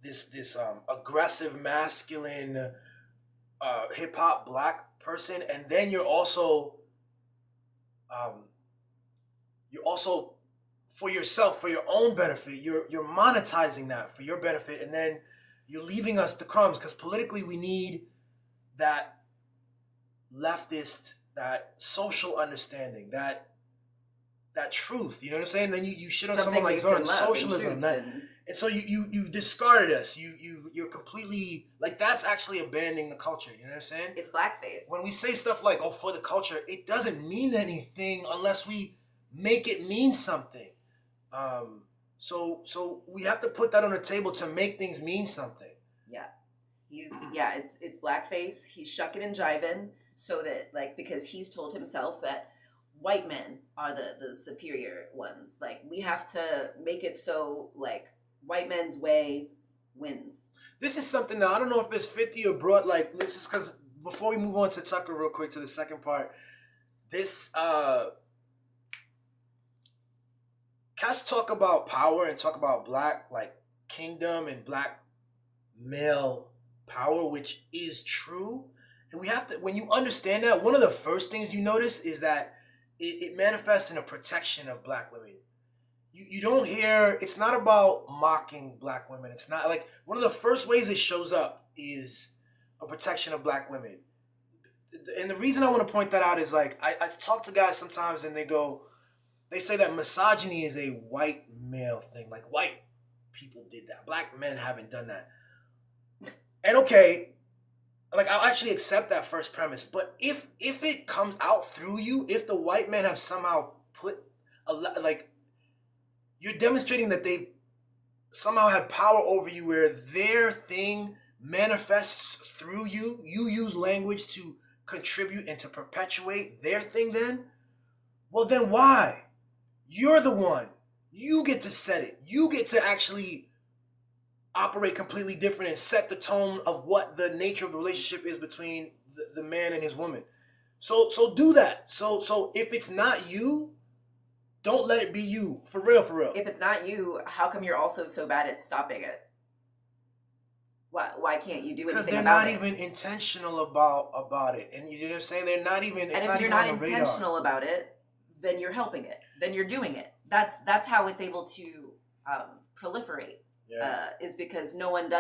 this aggressive masculine hip hop black person, and then you're also for yourself, for your own benefit, you're monetizing that for your benefit, and then you're leaving us the crumbs, because politically we need that leftist, that social understanding, that truth, you know what I'm saying? Then you shit on someone like Zoran, socialism, and so you've discarded us. You're completely, like, that's actually abandoning the culture. You know what I'm saying? It's blackface. When we say stuff like, "Oh, for the culture," it doesn't mean anything unless we make it mean something. So we have to put that on the table to make things mean something. Yeah, it's blackface. He's shucking and jiving so that, like, because he's told himself that white men are the superior ones. Like, we have to make it so, like, white men's way wins. This is something that I don't know if it's 50 or broad. Like, this is because before we move on to Tucker real quick to the second part, this cats talk about power and talk about black, like, kingdom and black male power, which is true. And we have to, when you understand that, one of the first things you notice is that it manifests in a protection of black women. You don't hear, it's not about mocking black women. It's not, like, one of the first ways it shows up is a protection of black women. And the reason I want to point that out is, like, I talk to guys sometimes and they say that misogyny is a white male thing. Like, white people did that. Black men haven't done that. And okay, like, I'll actually accept that first premise. But if it comes out through you, if the white men have somehow put you're demonstrating that they somehow had power over you, where their thing manifests through you. You use language to contribute and to perpetuate their thing then? Well, then why? You're the one. You get to set it. You get to actually operate completely different and set the tone of what the nature of the relationship is between the man and his woman. So do that. So if it's not you, don't let it be you. For real, for real. If it's not you, how come you're also so bad at stopping it? Why can't you do Because anything they're about not it? even intentional about it, and you know what I'm saying. They're not even. It's And not if you're even not on the intentional radar. about it, then you're helping it. Then you're doing it. That's how it's able to proliferate. Yeah. Is because no one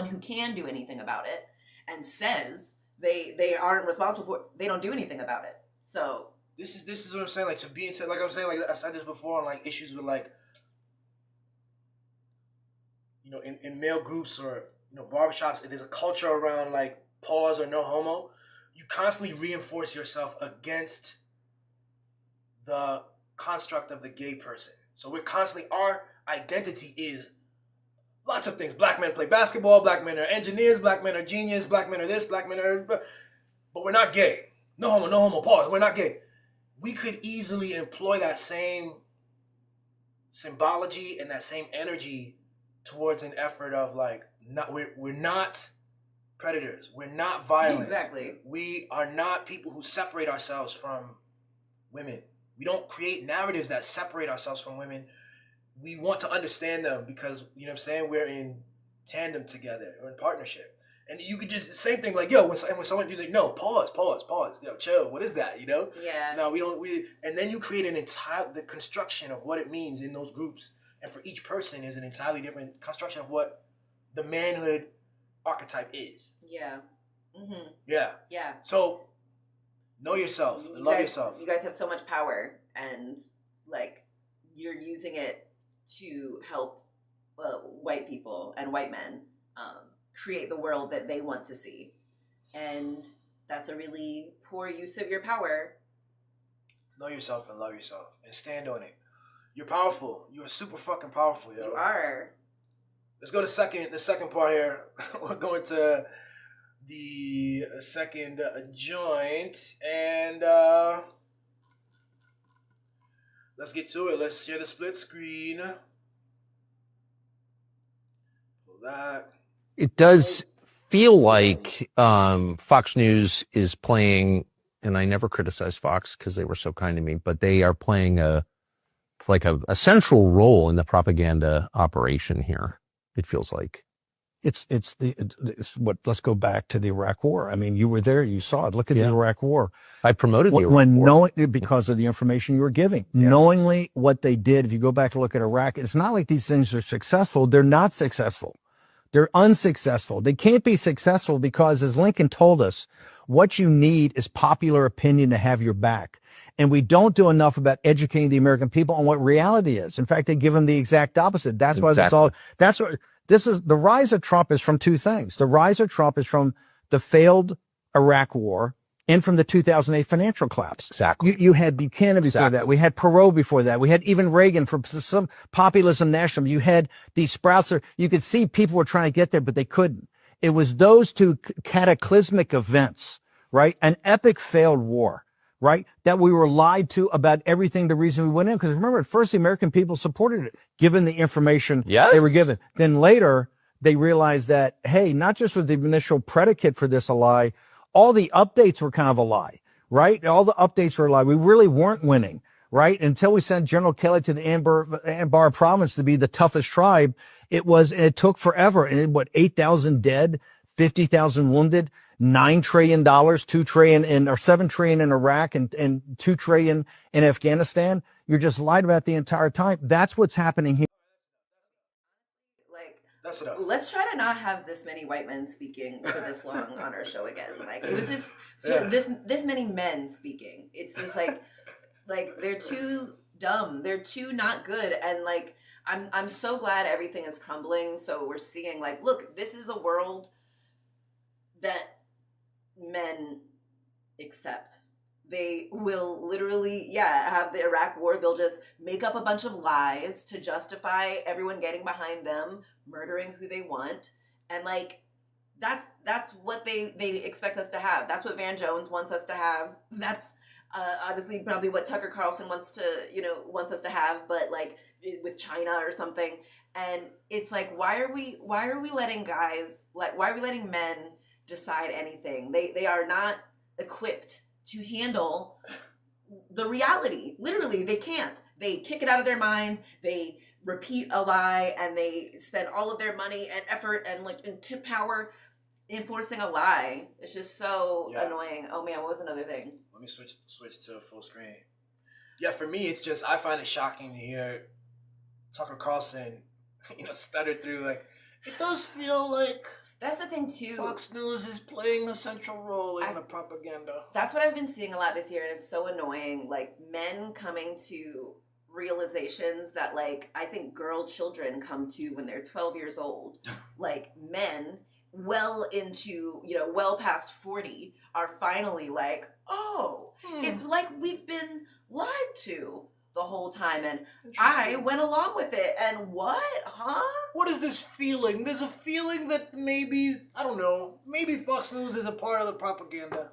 who can do anything about it and says they aren't responsible for it, they don't do anything about it. So This is what I'm saying. Like to be into, like I'm saying, like I've said this before on like issues with like, you know, in male groups or, you know, barbershops, if there's a culture around like pause or no homo, you constantly reinforce yourself against the construct of the gay person. So we're constantly, our identity is lots of things. Black men play basketball, black men are engineers, black men are genius, black men are this, black men are, but we're not gay. No homo, pause. We're not gay. We could easily employ that same symbology and that same energy towards an effort of like, not we're not predators. We're not violent. exactly. We are not people who separate ourselves from women. We don't create narratives that separate ourselves from women. We want to understand them because, you know what I'm saying, we're in tandem together, we're in partnership. And you could just, same thing, like, yo, when someone do like, no, pause, yo, chill, what is that, you know? Yeah. No, and then you create the construction of what it means in those groups. And for each person is an entirely different construction of what the manhood archetype is. Yeah. Mm-hmm. Yeah. Yeah. So, know yourself, love yourself. You guys have so much power, and like you're using it to help white people and white men create the world that they want to see, and that's a really poor use of your power. Know yourself and love yourself and stand on it. You're powerful. You're super fucking powerful, yo. You are. Let's go to the second part here. We're going to the second joint, and let's get to it. Let's share the split screen. Pull that. It does feel like Fox News is playing, and I never criticize Fox because they were so kind to me, but they are playing a central role in the propaganda operation here. It feels like it's what. Let's go back to the Iraq War. I mean, you were there, you saw it. Look at the Iraq War. I promoted the Iraq War knowing because of the information you were giving, knowingly what they did. If you go back to look at Iraq, it's not like these things are successful. They're not successful. They're unsuccessful. They can't be successful because, as Lincoln told us, what you need is popular opinion to have your back. And we don't do enough about educating the American people on what reality is. In fact, they give them the exact opposite. That's why the rise of Trump is from two things. The rise of Trump is from the failed Iraq War and from the 2008 financial collapse. Exactly. You had Buchanan before that. We had Perot before that. We had even Reagan for some populism national. You had these sprouts. You could see people were trying to get there, but they couldn't. It was those two cataclysmic events, right? An epic failed war, right? That we were lied to about everything, the reason we went in. Because remember, at first, the American people supported it, given the information they were given. Then later, they realized that, hey, not just was the initial predicate for this a lie, all the updates were kind of a lie, right? All the updates were a lie. We really weren't winning, right? Until we sent General Kelly to the Anbar province to be the toughest tribe, it took forever. And 8,000 dead, 50,000 wounded, $9 trillion, $7 trillion in Iraq and $2 trillion in Afghanistan. You're just lied about the entire time. That's what's happening here. Let's try to not have this many white men speaking for this long on our show again. Like it was just this many men speaking. It's just like they're too dumb. They're too not good. And like I'm so glad everything is crumbling. So we're seeing like, look, this is a world that men accept. They will literally, have the Iraq war. They'll just make up a bunch of lies to justify everyone getting behind them, murdering who they want. And like, that's what they expect us to have. That's what Van Jones wants us to have. That's honestly probably what Tucker Carlson wants us to have, but like with China or something. And it's like, why are we letting men decide anything? They are not equipped to handle the reality. Literally, they can't. They kick it out of their mind. They repeat a lie and they spend all of their money and effort and like and power enforcing a lie. It's just so annoying. Oh man, what was another thing? Let me switch to full screen. Yeah, for me, it's just, I find it shocking to hear Tucker Carlson, stutter through, like, it does feel like that's the thing too. Fox News is playing a central role in the propaganda. That's what I've been seeing a lot this year, and it's so annoying. Like, men coming to realizations that, like, I think girl children come to when they're 12 years old. Like, men well into, well past 40 are finally like, oh, it's like we've been lied to the whole time, and I went along with it, and what? Huh? What is this feeling? There's a feeling that maybe, I don't know, maybe Fox News is a part of the propaganda.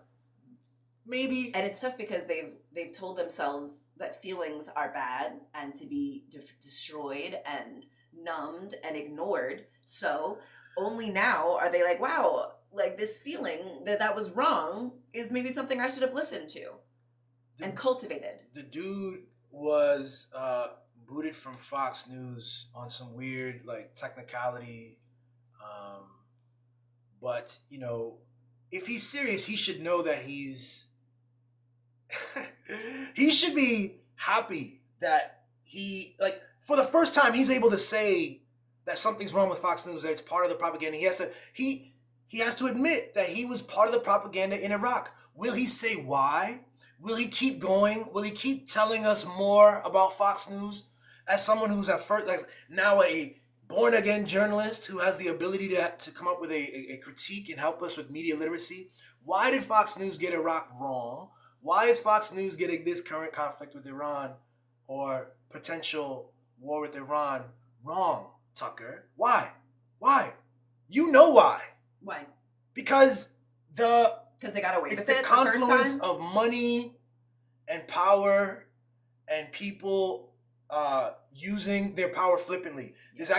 Maybe. And it's tough because they've told themselves that feelings are bad and to be destroyed and numbed and ignored. So only now are they like, wow, like this feeling that was wrong is maybe something I should have listened to and cultivated. The dude was booted from Fox News on some weird like technicality, but if he's serious, he should know that he should be happy that he, like, for the first time he's able to say that something's wrong with Fox News, that it's part of the propaganda. He has to admit that he was part of the propaganda in Iraq. Will he say why? Will he keep going? Will he keep telling us more about Fox News? As someone who's at first, like, now a born-again journalist who has the ability to come up with a critique and help us with media literacy, why did Fox News get Iraq wrong? Why is Fox News getting this current conflict with Iran or potential war with Iran wrong, Tucker? Why? You know why. Why? Because they got away with it the first confluence of money and power and people using their power flippantly. Yes.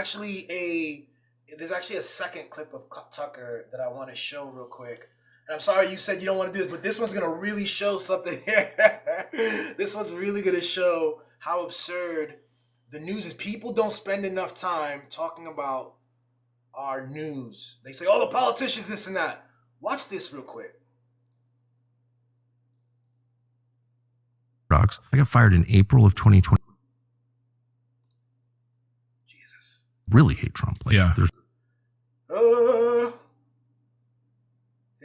There's actually a second clip of Tucker that I want to show real quick. And I'm sorry you said you don't want to do this, but this one's going to really show something here. This one's really going to show how absurd the news is. People don't spend enough time talking about our news. They say, oh, the politicians, this and that. Watch this real quick. I got fired in April of 2020. Jesus. Really hate Trump. Like, yeah.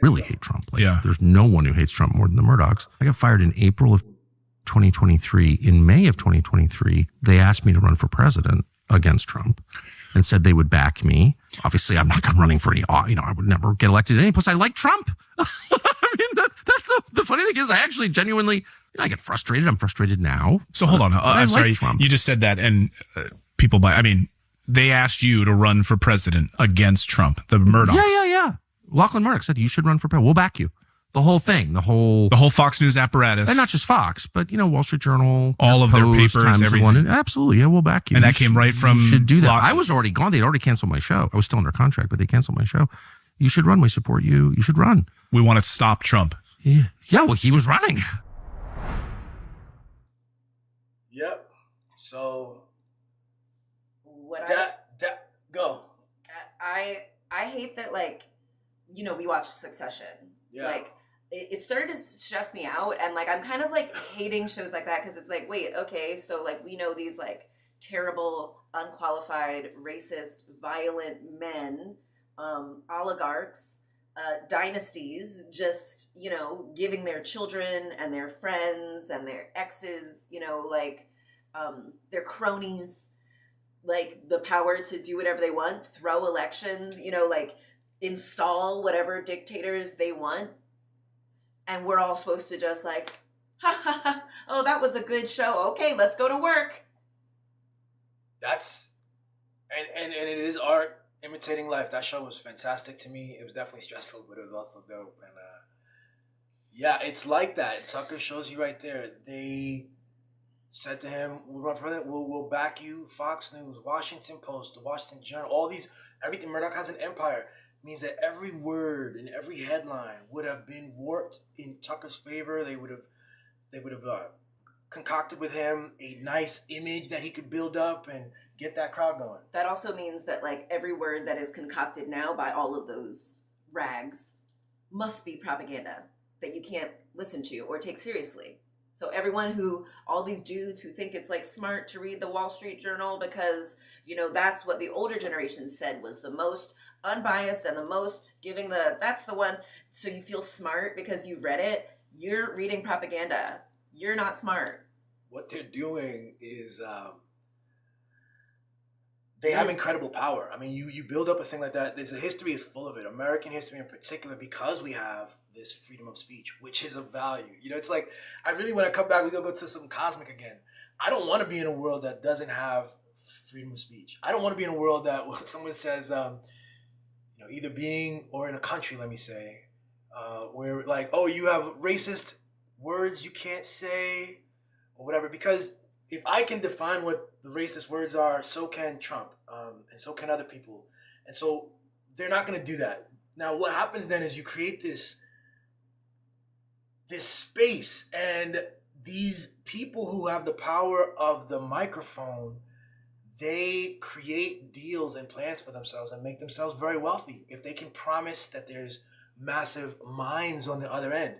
Really hate Trump. Like, there's no one who hates Trump more than the Murdochs. I got fired in April of 2023. In May of 2023, they asked me to run for president against Trump and said they would back me. Obviously, I'm not running for any, I would never get elected anyway. Plus, I like Trump. I mean, that's the funny thing is I actually genuinely, I get frustrated. I'm frustrated now. So hold on. I'm sorry. Trump. You just said that and they asked you to run for president against Trump, the Murdochs. Yeah. Lachlan Murdoch said, you should run for president. We'll back you. The whole thing, the whole Fox News apparatus. And not just Fox, but, Wall Street Journal. All of their papers, Times everything. London. Absolutely. Yeah, we'll back you. And that came right from... You should do that. I was already gone. They'd already canceled my show. I was still under contract, but they canceled my show. You should run. We support you. You should run. We want to stop Trump. Yeah, well, he was running. Yep. So... Go. I hate that, like, we watched Succession. Yeah. Like, it started to stress me out, and, like, I'm kind of, like, hating shows like that, because it's like, wait, okay, so, like, we know these, like, terrible, unqualified, racist, violent men, oligarchs, dynasties, just, giving their children and their friends and their exes, their cronies, like, the power to do whatever they want, throw elections, install whatever dictators they want. And we're all supposed to just like, ha ha ha, oh, that was a good show. Okay, let's go to work. And it is art imitating life. That show was fantastic to me. It was definitely stressful, but it was also dope. And yeah, it's like that. Tucker shows you right there. They said to him, we'll run for it. We'll back you. Fox News, Washington Post, the Washington Journal, everything. Murdoch has an empire. It means that every word and every headline would have been warped in Tucker's favor. They would have concocted with him a nice image that he could build up and get that crowd going. That also means that like every word that is concocted now by all of those rags must be propaganda that you can't listen to or take seriously. So all these dudes who think it's like smart to read the Wall Street Journal because, you know, that's what the older generation said was the most unbiased and the most that's the one. So you feel smart because you read it. You're reading propaganda. You're not smart. What they're doing is they have incredible power. I mean, you build up a thing like that. There's a history is full of it. American history in particular, because we have this freedom of speech, which is a value. You know, it's like, I really, when I come back, we're going to go to something cosmic again. I don't want to be in a world that doesn't have freedom of speech. I don't want to be in a world that when someone says, you know, either being, or in a country, let me say, where like, oh, you have racist words you can't say or whatever, because if I can define what the racist words are, so can Trump, and so can other people. And so they're not going to do that. Now, what happens then is you create this space, and these people who have the power of the microphone, they create deals and plans for themselves and make themselves very wealthy if they can promise that there's massive minds on the other end.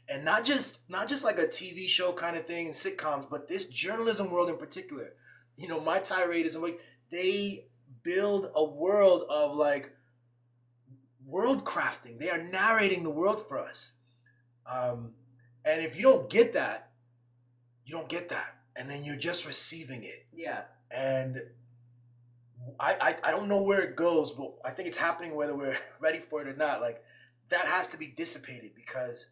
And not just like a TV show kind of thing and sitcoms, but this journalism world in particular. You know, my tirade is like, they build a world of like world crafting. They are narrating the world for us. And if you don't get that, you don't get that. And then you're just receiving it. Yeah. And I don't know where it goes, but I think it's happening whether we're ready for it or not. Like, that has to be dissipated because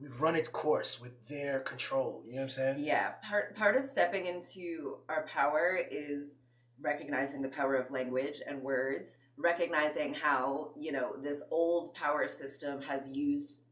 we've run its course with their control. You know what I'm saying? Yeah. Part of stepping into our power is recognizing the power of language and words, recognizing how, you know, this old power system has used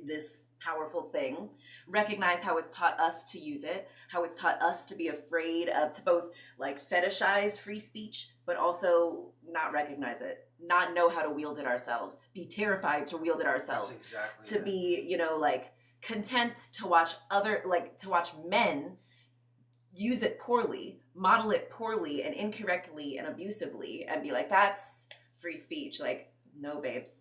this powerful thing, recognize how it's taught us to use it, how it's taught us to be afraid of, to both like fetishize free speech, but also not recognize it, not know how to wield it ourselves, be terrified to wield it ourselves. That's exactly to be, you know, like content to watch men use it poorly, model it poorly and incorrectly and abusively, and be like, that's free speech. Like, no, babes.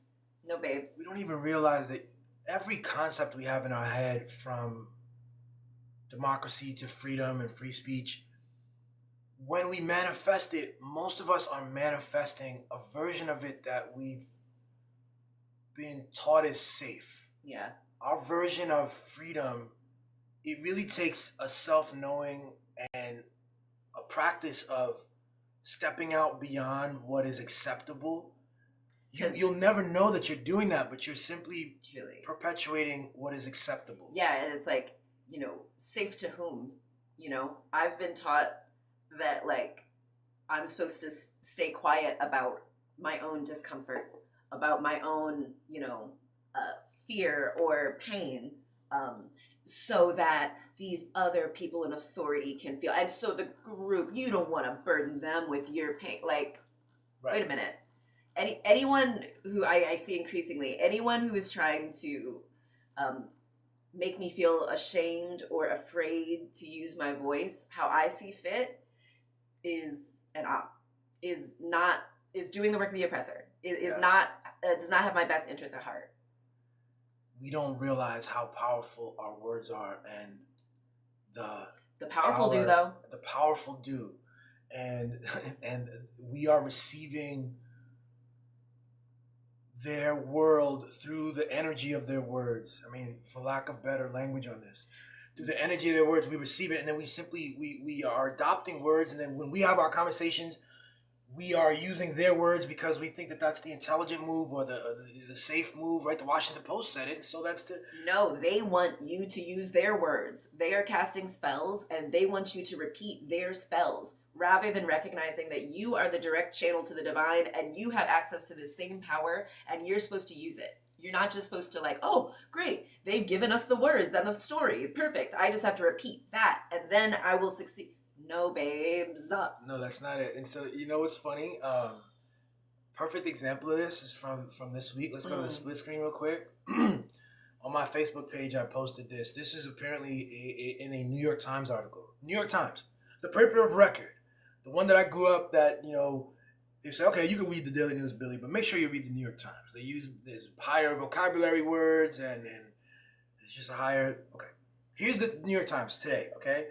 No, babes. We don't even realize that every concept we have in our head, from democracy to freedom and free speech, when we manifest it, most of us are manifesting a version of it that we've been taught is safe. Yeah. Our version of freedom, it really takes a self-knowing and a practice of stepping out beyond what is acceptable. You'll never know that you're doing that, but you're simply perpetuating what is acceptable. Yeah, and it's like, you know, safe to whom? You know, I've been taught that, like, I'm supposed to stay quiet about my own discomfort, about my own, you know, fear or pain, so that these other people in authority can feel. And so the group, you don't want to burden them with your pain. Like, right. Wait a minute. Anyone who I see increasingly, anyone who is trying to make me feel ashamed or afraid to use my voice how I see fit is doing the work of the oppressor. Does not have my best interest at heart. We don't realize how powerful our words are, and the powerful do, though. The powerful do, and we are receiving their world through the energy of their words. I mean, for lack of better language on this, through the energy of their words, we receive it, and then we are adopting words, and then when we have our conversations, we are using their words because we think that that's the intelligent move or the safe move, right? The Washington Post said it, and so that's the... No, they want you to use their words. They are casting spells, and they want you to repeat their spells, rather than recognizing that you are the direct channel to the divine, and you have access to the same power, and you're supposed to use it. You're not just supposed to like, oh, great, they've given us the words and the story. Perfect. I just have to repeat that, and then I will succeed. No, babes. No, that's not it. And so, you know what's funny? Perfect example of this is from this week. Let's go to the split screen real quick. On my Facebook page, I posted this. This is apparently in a New York Times article. New York Times, the paper of record. The one that I grew up that, they say, okay, you can read the Daily News, Billy, but make sure you read the New York Times. There's higher vocabulary words and it's just a higher, okay. Here's the New York Times today, okay?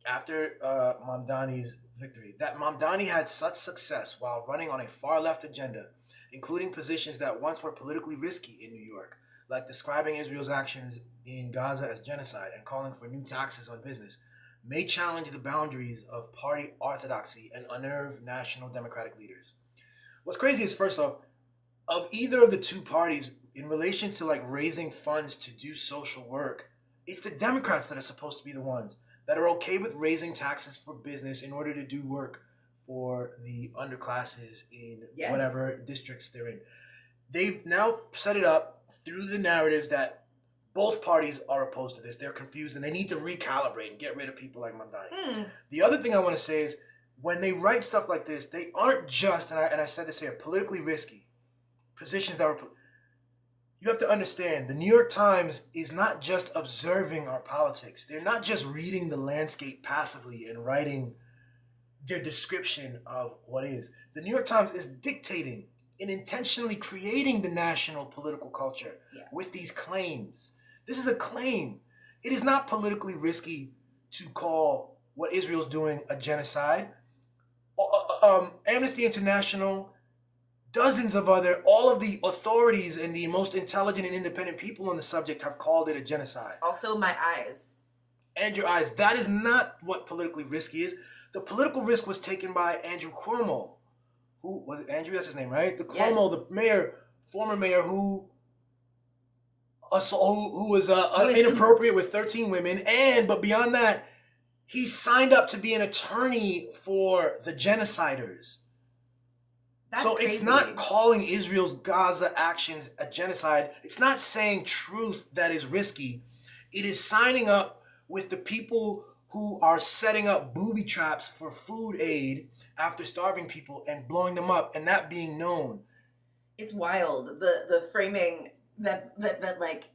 After Mamdani's victory, that Mamdani had such success while running on a far-left agenda, including positions that once were politically risky in New York, like describing Israel's actions in Gaza as genocide and calling for new taxes on business, may challenge the boundaries of party orthodoxy and unnerve national Democratic leaders. What's crazy is, first off, of either of the two parties, in relation to like raising funds to do social work, it's the Democrats that are supposed to be the ones that are okay with raising taxes for business in order to do work for the underclasses in whatever districts they're in. They've now set it up through the narratives that both parties are opposed to this. They're confused and they need to recalibrate and get rid of people like Mamdani. The other thing I want to say is when they write stuff like this, they aren't just, and I said this here, politically risky positions that were. You have to understand, the New York Times is not just observing our politics. They're not just reading the landscape passively and writing their description of what is. The New York Times is dictating and intentionally creating the national political culture with these claims. This is a claim. It is not politically risky to call what Israel's doing a genocide. Amnesty International, dozens of all of the authorities and the most intelligent and independent people on the subject have called it a genocide. Also, my eyes. And your eyes. That is not what politically risky is. The political risk was taken by Andrew Cuomo. Who was it? Andrew, that's his name, right? The Cuomo, the mayor, former mayor who was inappropriate with 13 women. But beyond that, he signed up to be an attorney for the genociders. That's so crazy. It's not calling Israel's Gaza actions a genocide. It's not saying truth that is risky. It is signing up with the people who are setting up booby traps for food aid after starving people and blowing them up and that being known. It's wild. The framing that like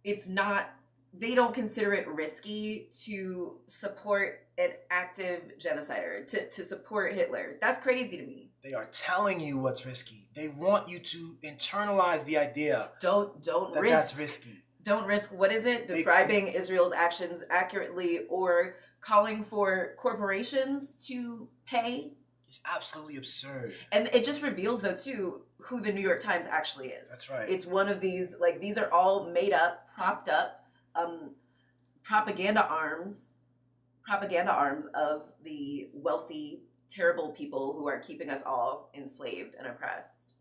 it's not, they don't consider it risky to support an active genocider, to support Hitler. That's crazy to me. They are telling you what's risky. They want you to internalize the idea don't that risk. that's risky. Don't risk, what is it? Describing Israel's actions accurately or calling for corporations to pay? It's absolutely absurd. And it just reveals, though, too, who the New York Times actually is. That's right. It's one of these, like, these are all made up, propped up propaganda arms of the wealthy, terrible people who are keeping us all enslaved and oppressed.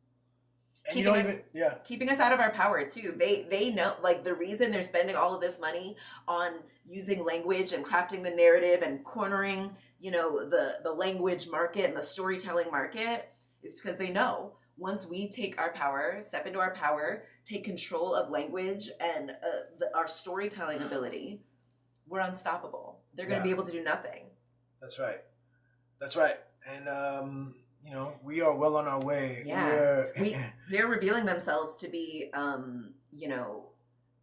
And keeping us out of our power too. They know, like, the reason they're spending all of this money on using language and crafting the narrative and cornering, the language market and the storytelling market is because they know once we take our power, step into our power, take control of language and our storytelling ability, we're unstoppable. They're going to be able to do nothing. That's right. And we are well on our way. Yeah. They're revealing themselves to be,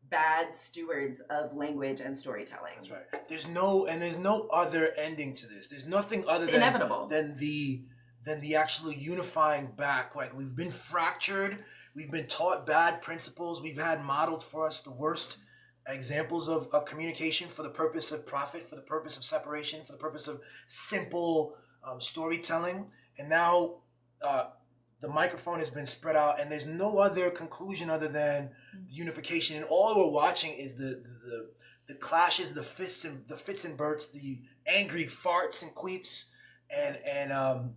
bad stewards of language and storytelling. That's right. There's no other ending to this. There's nothing other than inevitable than the actual unifying back. Like, we've been fractured. We've been taught bad principles. We've had modeled for us the worst examples of communication for the purpose of profit, for the purpose of separation, for the purpose of simple storytelling. And now the microphone has been spread out, and there's no other conclusion other than the unification. And all we're watching is the clashes, the fits and bursts, the angry farts and queeps, and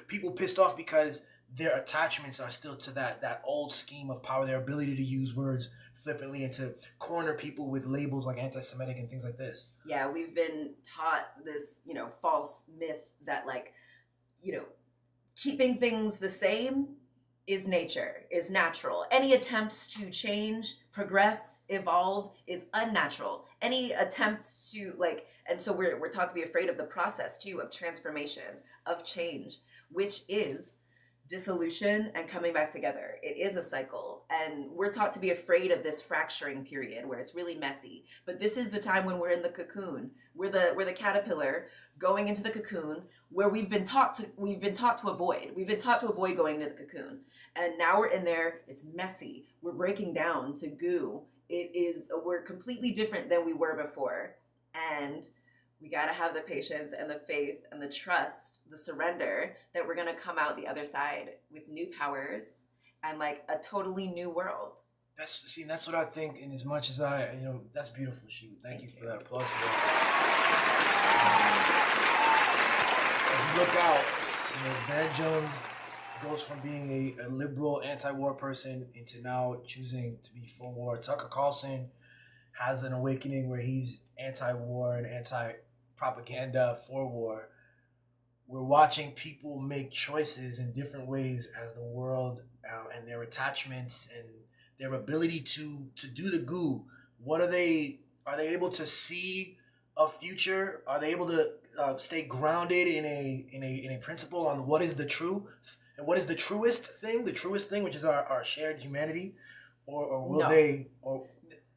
people pissed off because their attachments are still to that old scheme of power, their ability to use words flippantly and to corner people with labels like anti-Semitic and things like this. Yeah, we've been taught this, false myth that, like, keeping things the same is nature, is natural. Any attempts to change, progress, evolve is unnatural. Any attempts to, and so we're taught to be afraid of the process too, of transformation, of change, which is dissolution and coming back together. It is a cycle, and we're taught to be afraid of this fracturing period where it's really messy. But this is the time when we're in the cocoon. We're the caterpillar going into the cocoon, where we've been taught to avoid. We've been taught to avoid going into the cocoon. And now we're in there, it's messy. We're breaking down to goo. We're completely different than we were before. And we got to have the patience and the faith and the trust, the surrender that we're going to come out the other side with new powers and like a totally new world. That's what I think. And as much as that's beautiful, Shoot. Thank you for that applause for that. As we look out, Van Jones goes from being a liberal anti-war person into now choosing to be for war. Tucker Carlson has an awakening where he's anti-war and anti-propaganda for war. We're watching people make choices in different ways as the world and their attachments and their ability to do the goo. Are they able to see a future? Are they able to stay grounded in a principle on what is the truth and what is the truest thing, which is our shared humanity, or will they, or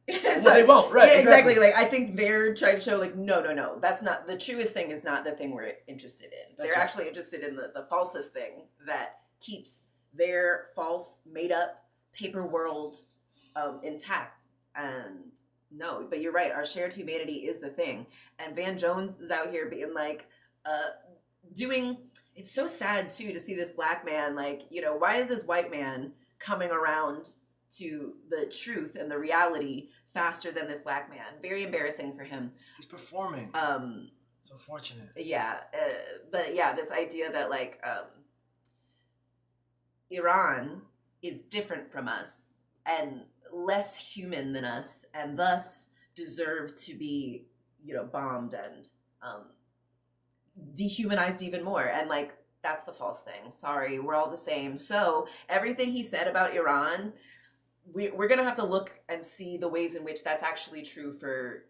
well, they won't, right? Yeah, exactly. Like I think they're trying to show, like, no, that's not the truest thing. Is not the thing we're interested in. They're actually interested in the falsest thing that keeps their false, made up paper world intact. And no, but you're right. Our shared humanity is the thing. And Van Jones is out here being like, doing. It's so sad too to see this black man. Like, why is this white man coming around to the truth and the reality faster than this black man? Very embarrassing for him. He's performing. It's unfortunate. Yeah, but yeah, this idea that like Iran is different from us and less human than us, and thus deserve to be, bombed and dehumanized even more. And like, that's the false thing. Sorry, we're all the same. So everything he said about Iran, we're going to have to look and see the ways in which that's actually true for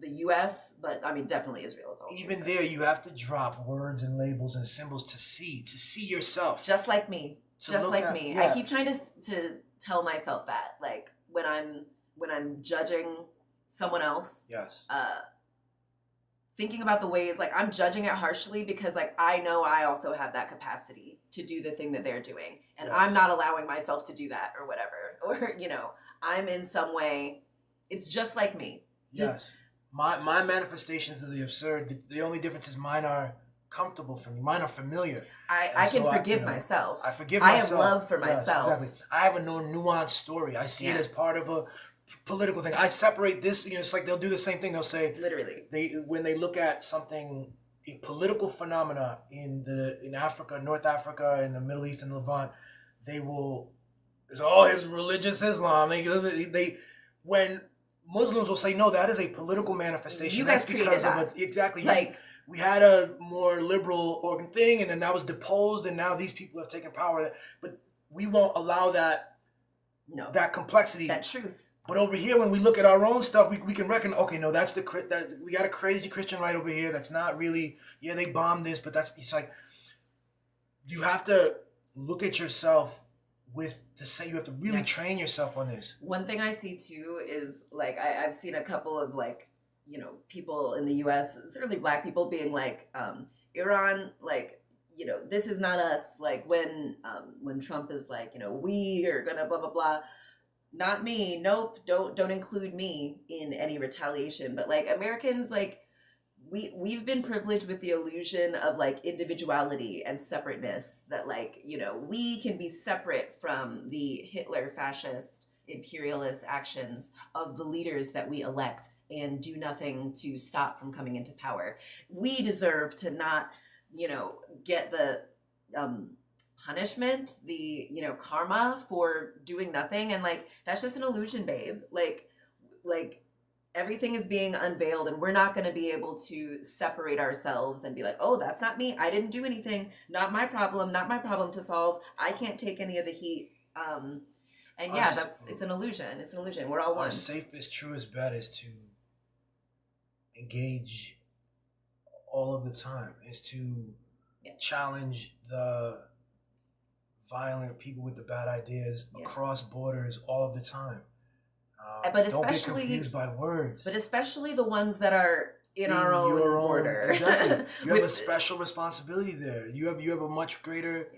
the U.S., but I mean, definitely Israel. Even there, you have to drop words and labels and symbols to see yourself. Just like me. Just like me. Yeah. I keep trying to tell myself that, like, when I'm judging someone else. Yes. Thinking about the ways, like, I'm judging it harshly because, like, I know I also have that capacity to do the thing that they're doing. And yes. I'm not allowing myself to do that or whatever. Or, I'm in some way, it's just like me. Yes. My manifestations of the absurd, the only difference is mine are comfortable for me. Mine are familiar. I can forgive myself. I forgive myself. I have love for myself. Exactly. I have a nuanced story. I see it as part of a political thing. I separate this, it's like they'll do the same thing. They'll say, literally, when they look at something, a political phenomena in Africa, North Africa, in the Middle East and Levant, they will say, oh, it's religious Islam. When Muslims will say, no, that is a political manifestation. You guys created that. Exactly. Like, we had a more liberal organ thing, and then that was deposed, and now these people have taken power. But we won't allow that complexity, that truth. But over here, when we look at our own stuff, we can reckon, okay, no, we got a crazy Christian right over here. That's not really, they bombed this, but it's like, you have to look at yourself you have to really train yourself on this. One thing I see too is, like, I've seen a couple of, like, people in the U.S., certainly black people, being like, Iran, like, this is not us. Like, when Trump is like, we are gonna blah blah blah, not me. Nope, don't include me in any retaliation. But like, Americans, like, we've been privileged with the illusion of, like, individuality and separateness, that, like, we can be separate from the Hitler fascist imperialist actions of the leaders that we elect and do nothing to stop from coming into power. We deserve to not, get the punishment, the, karma for doing nothing. And, like, that's just an illusion, babe. Like everything is being unveiled, and we're not going to be able to separate ourselves and be like, oh, that's not me. I didn't do anything. Not my problem to solve. I can't take any of the heat. And yeah, it's an illusion. It's an illusion. We're all one. Our safest, truest bet is to engage all of the time, is to challenge the violent people with the bad ideas across borders all of the time. But don't get confused by words. But especially the ones that are in our own order. Exactly. You have a special responsibility there. You have a much greater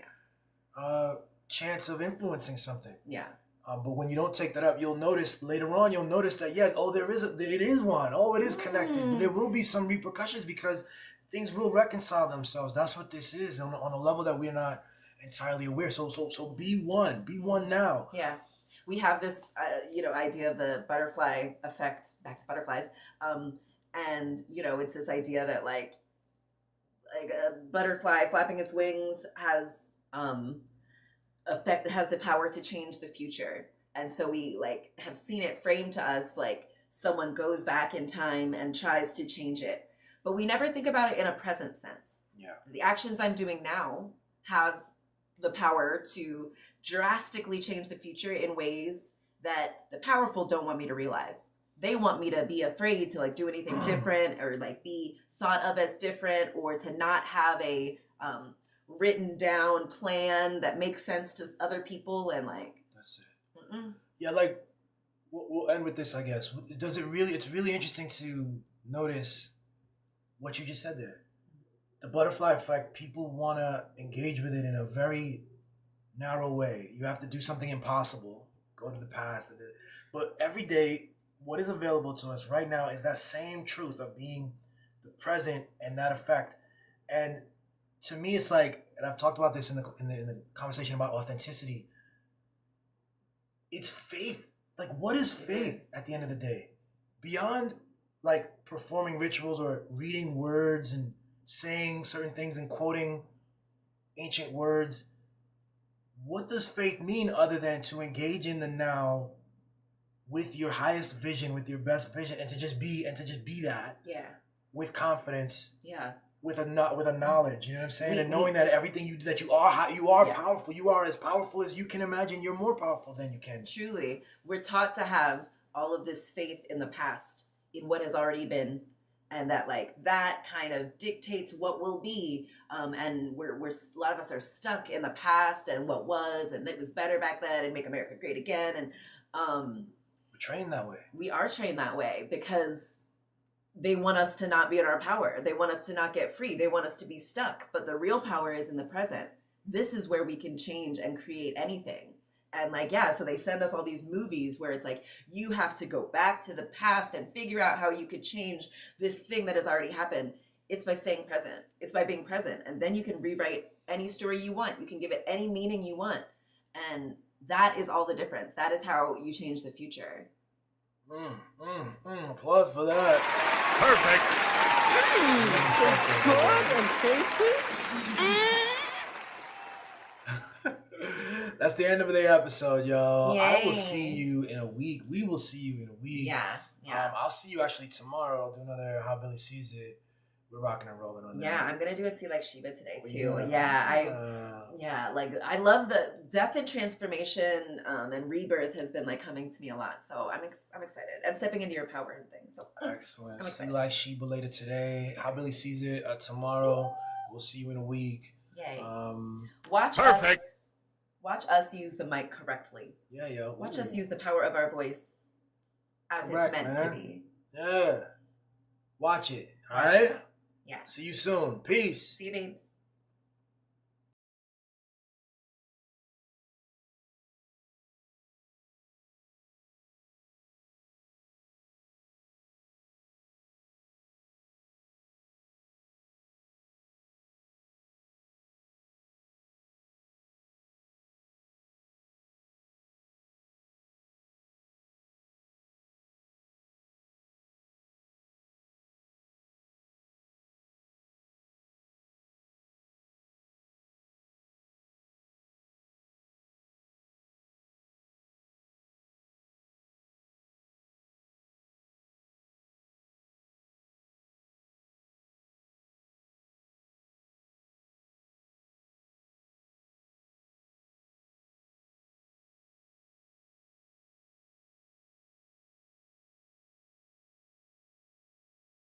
chance of influencing something. Yeah. But when you don't take that up, you'll notice later on. You'll notice that it is one. Oh, it is connected. But there will be some repercussions because things will reconcile themselves. That's what this is on a level that we're not entirely aware. So be one. Be one now. Yeah. We have this, idea of the butterfly effect. Back to butterflies, and it's this idea that like a butterfly flapping its wings has has the power to change the future, and so we like have seen it framed to us like someone goes back in time and tries to change it, but we never think about it in a present sense. Yeah. The actions I'm doing now have the power to drastically change the future in ways that the powerful don't want me to realize. They want me to be afraid to like do anything different or like be thought of as different or to not have a written down plan that makes sense to other people and like that's it. Yeah, like we'll end with this, I guess. It's really interesting to notice what you just said there. The butterfly effect, people want to engage with it in a very narrow way. You have to do something impossible, go to the past. But every day, what is available to us right now is that same truth of being the present and that effect. And to me, it's like, and I've talked about this in the conversation about authenticity. It's faith. Like, what is faith at the end of the day? Beyond like performing rituals or reading words and saying certain things and quoting ancient words, what does faith mean other than to engage in the now with your highest vision, with your best vision, and to just be that with confidence, with a knowledge, you know what I'm saying, and knowing that everything you are powerful, you are as powerful as you can imagine. You're more powerful than you can. Truly, we're taught to have all of this faith in the past, in what has already been, and that like that kind of dictates what will be. And we're a lot of us are stuck in the past and what was, and it was better back then, and make America great again. And we're trained that way. We are trained that way because they want us to not be in our power. They want us to not get free. They want us to be stuck. But the real power is in the present. This is where we can change and create anything. And like, so they send us all these movies where it's like, you have to go back to the past and figure out how you could change this thing that has already happened. It's by staying present. It's by being present. And then you can rewrite any story you want. You can give it any meaning you want. And that is all the difference. That is how you change the future. Applause for that. Perfect. That's the end of the episode, y'all. Yay. I will see you in a week. We will see you in a week. Yeah. I'll see you actually tomorrow. I'll do another How Billy Sees It. We're rocking and rolling on that. Yeah, I'm gonna do a See Like Sheba today too. Like I love the depth and transformation and rebirth has been like coming to me a lot. So I'm excited and stepping into your power and things. So excellent. See Like Sheba later today. How Billy Sees It tomorrow. We'll see you in a week. Yay. Watch us use the mic correctly. Yeah, yo. Watch us use the power of our voice as correct, it's meant man. to be. Yeah. Watch it. All right? Yeah. See you soon. Peace. See you, babes.